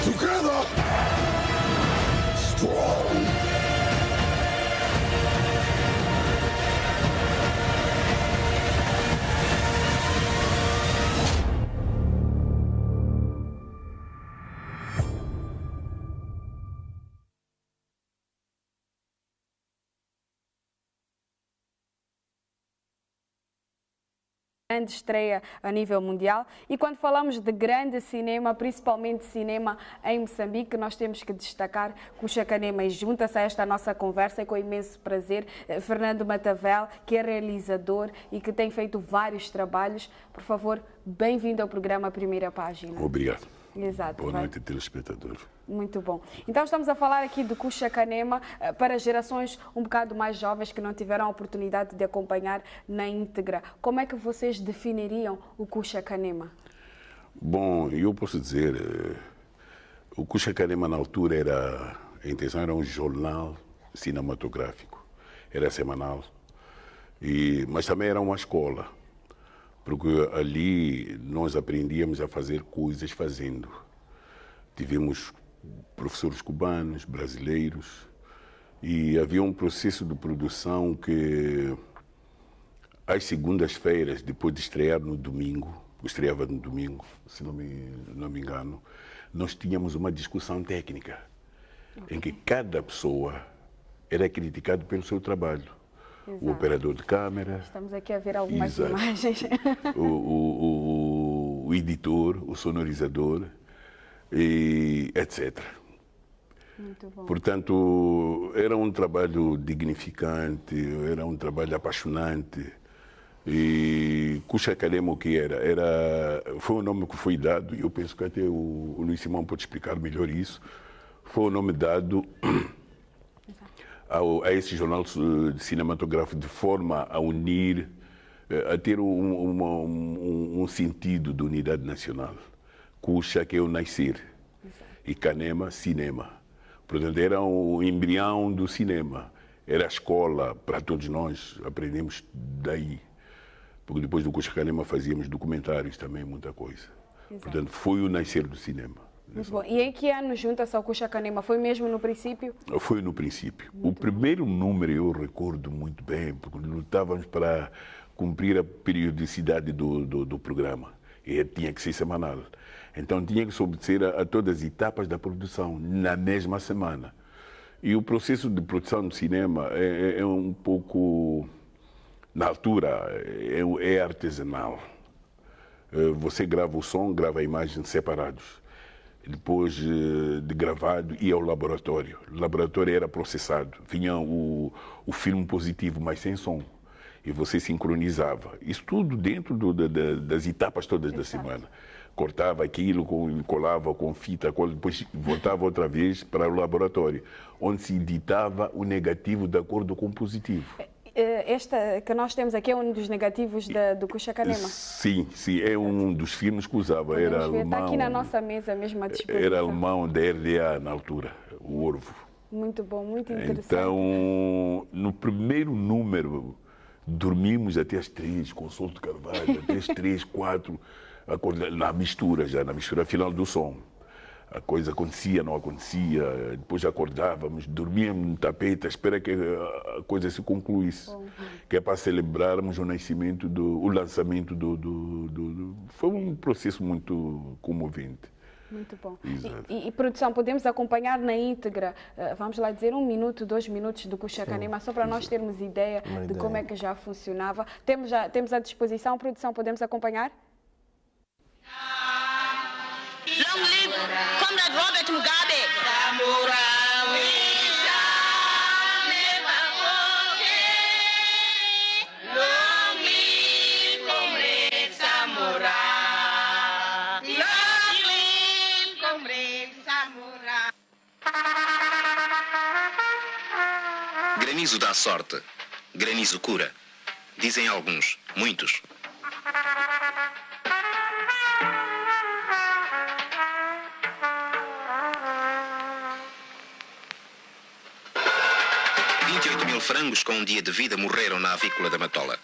Together! grande estreia a nível mundial. E quando falamos de grande cinema, principalmente cinema em Moçambique, nós temos que destacar Kuxa Kanema. E junta-se a esta nossa conversa, com imenso prazer, Fernando Matavel, que é realizador e que tem feito vários trabalhos. Por favor, bem-vindo ao programa Primeira Página. Obrigado. Exato. Boa noite, telespectador. Muito bom. Então estamos a falar aqui do Kuxa Kanema para gerações um bocado mais jovens que não tiveram a oportunidade de acompanhar na íntegra. Como é que vocês definiriam o Kuxa Kanema? Bom, eu posso dizer, o Kuxa Kanema na altura a intenção era um jornal cinematográfico, era semanal, mas também era uma escola, porque ali nós aprendíamos a fazer coisas fazendo. Tivemos professores cubanos, brasileiros, e havia um processo de produção que, às segundas-feiras, depois de estrear no domingo, estreava no domingo, se não me engano, nós tínhamos uma discussão técnica, em que cada pessoa era criticada pelo seu trabalho. Exato. O operador de câmera... Estamos aqui a ver algumas imagens. O editor, o sonorizador, e etc. Muito bom. Portanto, era um trabalho dignificante, era um trabalho apaixonante. E Kuxa Kanema, o que foi um nome que foi dado, e eu penso que até o Luís Simão pode explicar melhor isso, foi um nome dado a esse jornal cinematográfico de forma a unir, a ter um sentido de unidade nacional. Kuxa, que é o nascer, e Kanema, cinema. Portanto, era o embrião do cinema, era a escola para todos nós, aprendemos daí. Porque depois do Kuxa Kanema fazíamos documentários também, muita coisa. Exato. Portanto, foi o nascer do cinema. Muito bom. E em que ano junta-se ao Kuxa Kanema? Foi mesmo no princípio? Foi no princípio. O primeiro número eu recordo muito bem, porque lutávamos para cumprir a periodicidade do programa. E tinha que ser semanal. Então tinha que se obedecer a todas as etapas da produção, na mesma semana. E o processo de produção do cinema é um pouco, na altura, é artesanal. Você grava o som, grava a imagem separados. Depois de gravado, ia ao laboratório. O laboratório era processado. Vinha o filme positivo, mas sem som. E você sincronizava. Isso tudo dentro das etapas todas da semana. Cortava aquilo, colava com fita, depois voltava outra vez para o laboratório, onde se editava o negativo de acordo com o positivo. Esta que nós temos aqui é um dos negativos do Kuxa Kanema? Sim, é um dos filmes que usava. Era alemão, está aqui na nossa mesa mesmo à disposição. Era alemão da RDA na altura, o Orvo. Muito bom, muito interessante. Então, no primeiro número, dormimos até às 3, com o Sol de Carvalho, até às 3, 4, na mistura final do som. A coisa acontecia, não acontecia, depois acordávamos, dormíamos no tapete, à espera que a coisa se concluísse. Que é para celebrarmos o nascimento, o lançamento Foi um processo muito comovente. Muito bom. E produção, podemos acompanhar na íntegra, vamos lá dizer, 1 minuto, 2 minutos do Kuxa Kanema, só para nós termos ideia de como é que já funcionava. Temos à disposição, produção, podemos acompanhar? Long live Comrade Robert Mugabe. Long live Comrade Samora. Long live Comrade Samora. Granizo dá sorte, granizo cura. Dizem alguns, muitos. Frangos com um dia de vida morreram na avícola da Matola.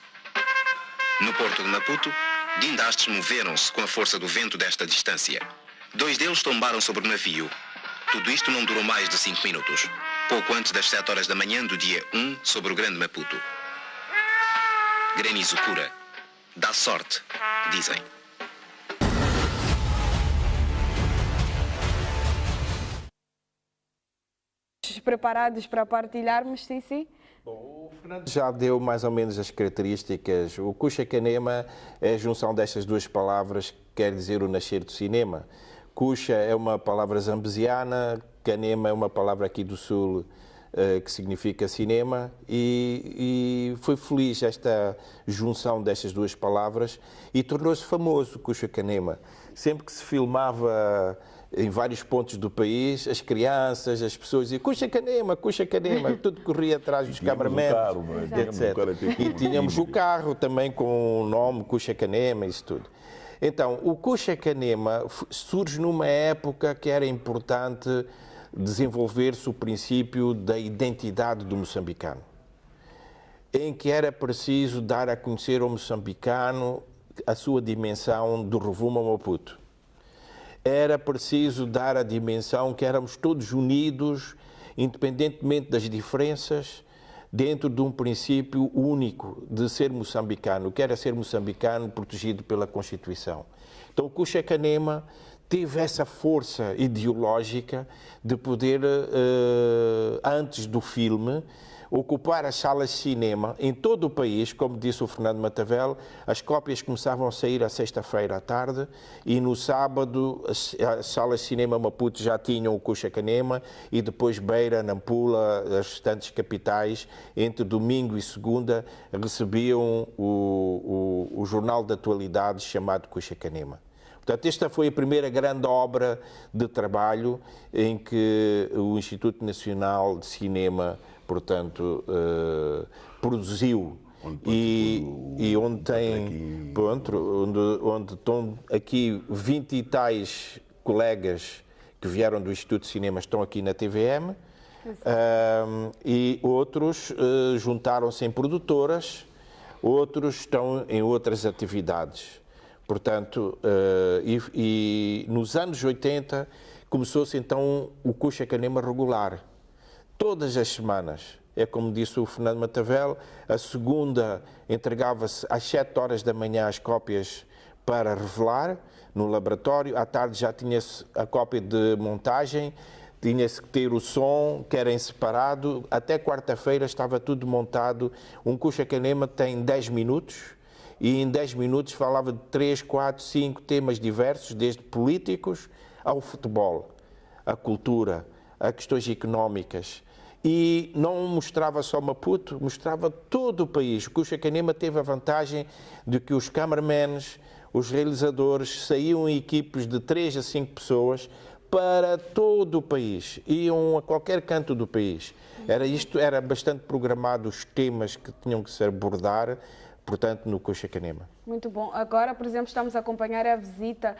No porto de Maputo, guindastes moveram-se com a força do vento desta distância. 2 deles tombaram sobre o navio. Tudo isto não durou mais de 5 minutos. Pouco antes das 7 horas da manhã do dia 1 sobre o Grande Maputo. Granizo cura. Dá sorte, dizem. Preparados para partilharmos, sim? Bom, o Fernando já deu mais ou menos as características. O Kucha Kanema é a junção destas duas palavras que quer dizer o nascer do cinema. Kucha é uma palavra zambesiana, Kanema é uma palavra aqui do sul que significa cinema, e foi feliz esta junção destas duas palavras e tornou-se famoso Kucha Kanema. Sempre que se filmava em vários pontos do país, as crianças, as pessoas diziam Kucha Kanema, tudo corria atrás dos cameramen, etc. E tínhamos o carro também com o nome Kucha Kanema, isso tudo. Então, o Kucha Kanema surge numa época que era importante desenvolver-se o princípio da identidade do moçambicano, em que era preciso dar a conhecer ao moçambicano a sua dimensão do Rovuma ao Maputo. Era preciso dar a dimensão que éramos todos unidos, independentemente das diferenças, dentro de um princípio único de ser moçambicano, que era ser moçambicano protegido pela Constituição. Então, o Kucha Kanema teve essa força ideológica de poder, antes do filme, ocupar as salas de cinema em todo o país. Como disse o Fernando Matavel, as cópias começavam a sair à sexta-feira à tarde e no sábado as salas de cinema Maputo já tinham o Kucha Kanema e depois Beira, Nampula, as restantes capitais, entre domingo e segunda, recebiam o jornal de atualidades chamado Kucha Kanema. Portanto, esta foi a primeira grande obra de trabalho em que o Instituto Nacional de Cinema, portanto, produziu e onde tem, onde estão aqui 20 e tais colegas que vieram do Instituto de Cinema, estão aqui na TVM, e outros juntaram-se em produtoras, outros estão em outras atividades. Portanto, e nos anos 80 começou-se então o Kucha Kanema regular. Todas as semanas, é como disse o Fernando Matavel, a segunda entregava-se às 7 horas da manhã as cópias para revelar no laboratório, à tarde já tinha-se a cópia de montagem, tinha-se que ter o som, que era em separado, até quarta-feira estava tudo montado. Um Kucha Kanema tem 10 minutos, e em 10 minutos falava de 3, 4, 5 temas diversos, desde políticos ao futebol, à cultura, a questões económicas. E não mostrava só Maputo, mostrava todo o país. O Kucha Kanema teve a vantagem de que os cameramans, os realizadores, saíam em equipes de 3 a 5 pessoas para todo o país, iam a qualquer canto do país. Era bastante programado os temas que tinham que se abordar, portanto, no Kucha Kanema. Muito bom. Agora, por exemplo, estamos a acompanhar a visita,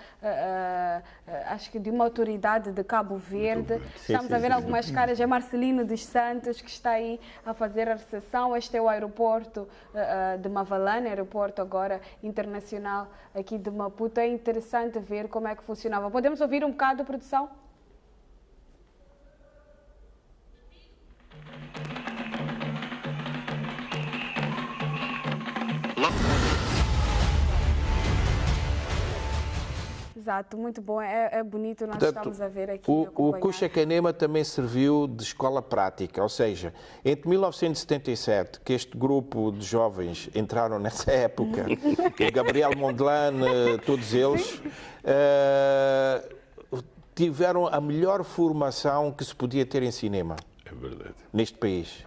acho que de uma autoridade de Cabo Verde. Estamos a ver algumas caras. É Marcelino dos Santos, que está aí a fazer a recepção. Este é o aeroporto de Mavalane, aeroporto agora internacional aqui de Maputo. É interessante ver como é que funcionava. Podemos ouvir um bocado, produção? Exato, muito bom, é bonito, nós estamos a ver aqui. O Kucha Kanema também serviu de escola prática, ou seja, entre 1977, que este grupo de jovens entraram nessa época, o Gabriel Mondlane, todos eles, tiveram a melhor formação que se podia ter em cinema. É verdade. Neste país.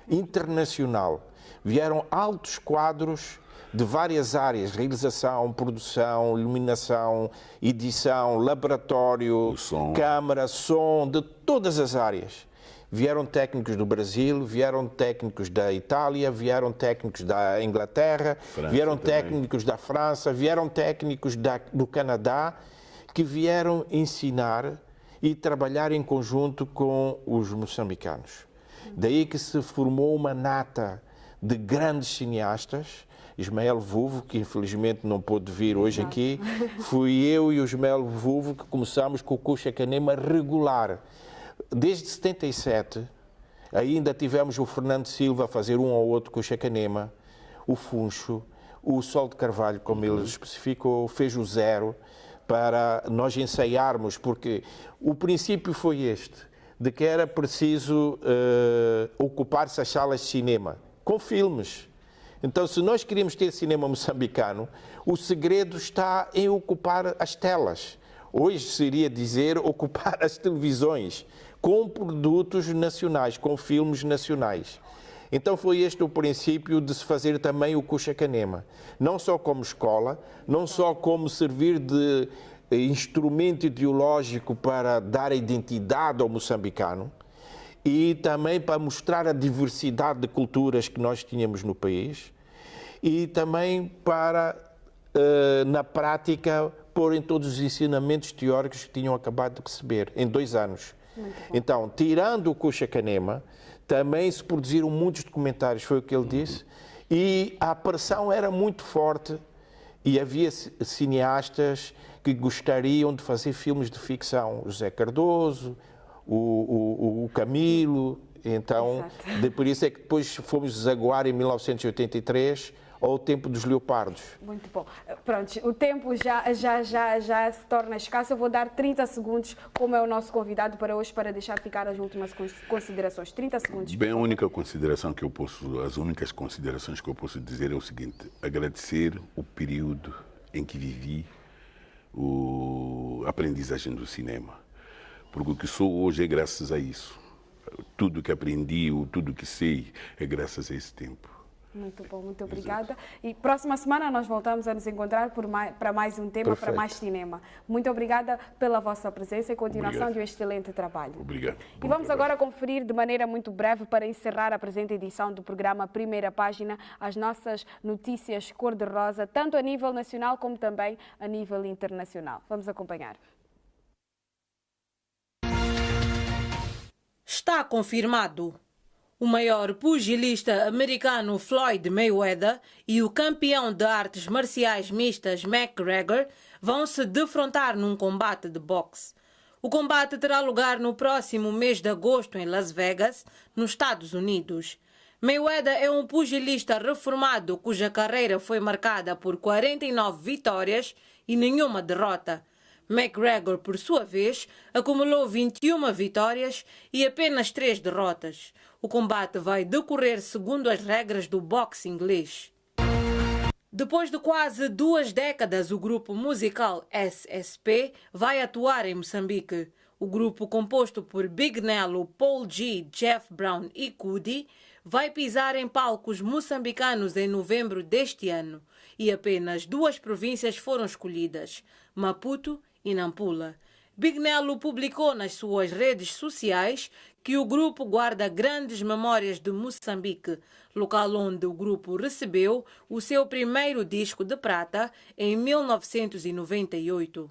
Internacional. Vieram altos quadros de várias áreas, realização, produção, iluminação, edição, laboratório, câmara, som, de todas as áreas. Vieram técnicos do Brasil, vieram técnicos da Itália, vieram técnicos da Inglaterra, vieram técnicos da França, vieram técnicos do Canadá, que vieram ensinar e trabalhar em conjunto com os moçambicanos. Daí que se formou uma nata de grandes cineastas. Ismael Vuvo, que infelizmente não pôde vir hoje aqui, fui eu e o Ismael Vuvo que começámos com o Kucha Kanema regular. Desde 77, ainda tivemos o Fernando Silva a fazer um ou outro Kucha Kanema, o Funcho, o Sol de Carvalho, como ele especificou, fez o Zero, para nós ensaiarmos, porque o princípio foi este, de que era preciso ocupar-se as salas de cinema com filmes. Então, se nós queríamos ter cinema moçambicano, o segredo está em ocupar as telas. Hoje seria dizer ocupar as televisões com produtos nacionais, com filmes nacionais. Então foi este o princípio de se fazer também o Kucha Kanema. Não só como escola, não só como servir de instrumento ideológico para dar identidade ao moçambicano, e também para mostrar a diversidade de culturas que nós tínhamos no país, e também para, na prática, pôr em todos os ensinamentos teóricos que tinham acabado de receber, em 2 anos. Então, tirando o Kucha Kanema, também se produziram muitos documentários, foi o que ele disse, e a pressão era muito forte, e havia cineastas que gostariam de fazer filmes de ficção. O José Cardoso, o Camilo, então, por isso é que depois fomos desaguar em 1983 ao tempo dos leopardos. Muito bom. Pronto, o tempo já se torna escasso. Eu vou dar 30 segundos, como é o nosso convidado para hoje, para deixar ficar as últimas considerações. 30 segundos. Bem, a única consideração que eu posso, as únicas considerações que eu posso dizer é o seguinte: agradecer o período em que vivi a aprendizagem do cinema. Porque o que sou hoje é graças a isso. Tudo que aprendi, tudo que sei, é graças a esse tempo. Muito bom, muito obrigada. E próxima semana nós voltamos a nos encontrar para mais um tema, para mais cinema. Muito obrigada pela vossa presença e continuação de um excelente trabalho. Obrigado. E vamos agora conferir de maneira muito breve, para encerrar a presente edição do programa Primeira Página, as nossas notícias cor-de-rosa, tanto a nível nacional como também a nível internacional. Vamos acompanhar. Está confirmado. O maior pugilista americano Floyd Mayweather e o campeão de artes marciais mistas McGregor vão se defrontar num combate de boxe. O combate terá lugar no próximo mês de agosto em Las Vegas, nos Estados Unidos. Mayweather é um pugilista reformado cuja carreira foi marcada por 49 vitórias e nenhuma derrota. McGregor, por sua vez, acumulou 21 vitórias e apenas 3 derrotas. O combate vai decorrer segundo as regras do boxe inglês. Depois de quase 2 décadas, o grupo musical SSP vai atuar em Moçambique. O grupo, composto por Big Nelo, Paul G, Jeff Brown e Kudi, vai pisar em palcos moçambicanos em novembro deste ano. E apenas 2 províncias foram escolhidas, Maputo e Nampula. Big Nelo publicou nas suas redes sociais que o grupo guarda grandes memórias de Moçambique, local onde o grupo recebeu o seu primeiro disco de prata em 1998.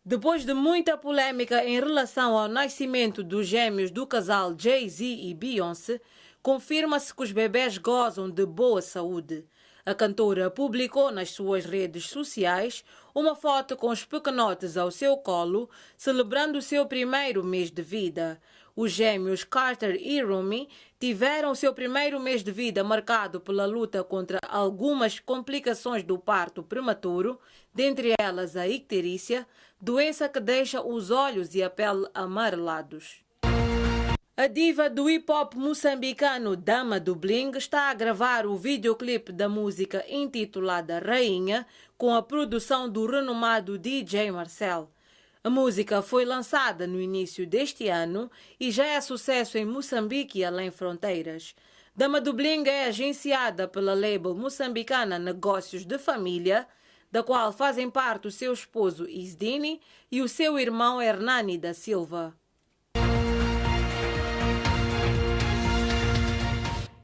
Depois de muita polêmica em relação ao nascimento dos gêmeos do casal Jay-Z e Beyoncé, confirma-se que os bebés gozam de boa saúde. A cantora publicou nas suas redes sociais uma foto com os pequenotes ao seu colo, celebrando o seu primeiro mês de vida. Os gêmeos Carter e Rumi tiveram seu primeiro mês de vida marcado pela luta contra algumas complicações do parto prematuro, dentre elas a icterícia, doença que deixa os olhos e a pele amarelados. A diva do hip-hop moçambicano Dama do Bling está a gravar o videoclipe da música intitulada Rainha, com a produção do renomado DJ Marcel. A música foi lançada no início deste ano e já é sucesso em Moçambique e além fronteiras. Dama do Bling é agenciada pela label moçambicana Negócios de Família, da qual fazem parte o seu esposo Isdini e o seu irmão Hernani da Silva.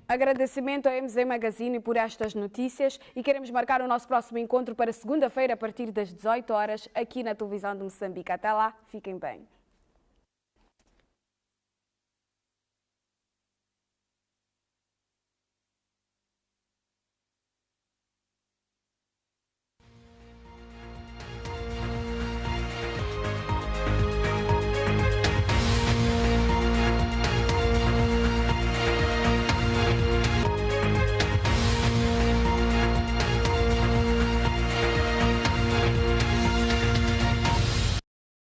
Agradecimento à MZ Magazine por estas notícias e queremos marcar o nosso próximo encontro para segunda-feira a partir das 18 horas aqui na televisão de Moçambique. Até lá, fiquem bem.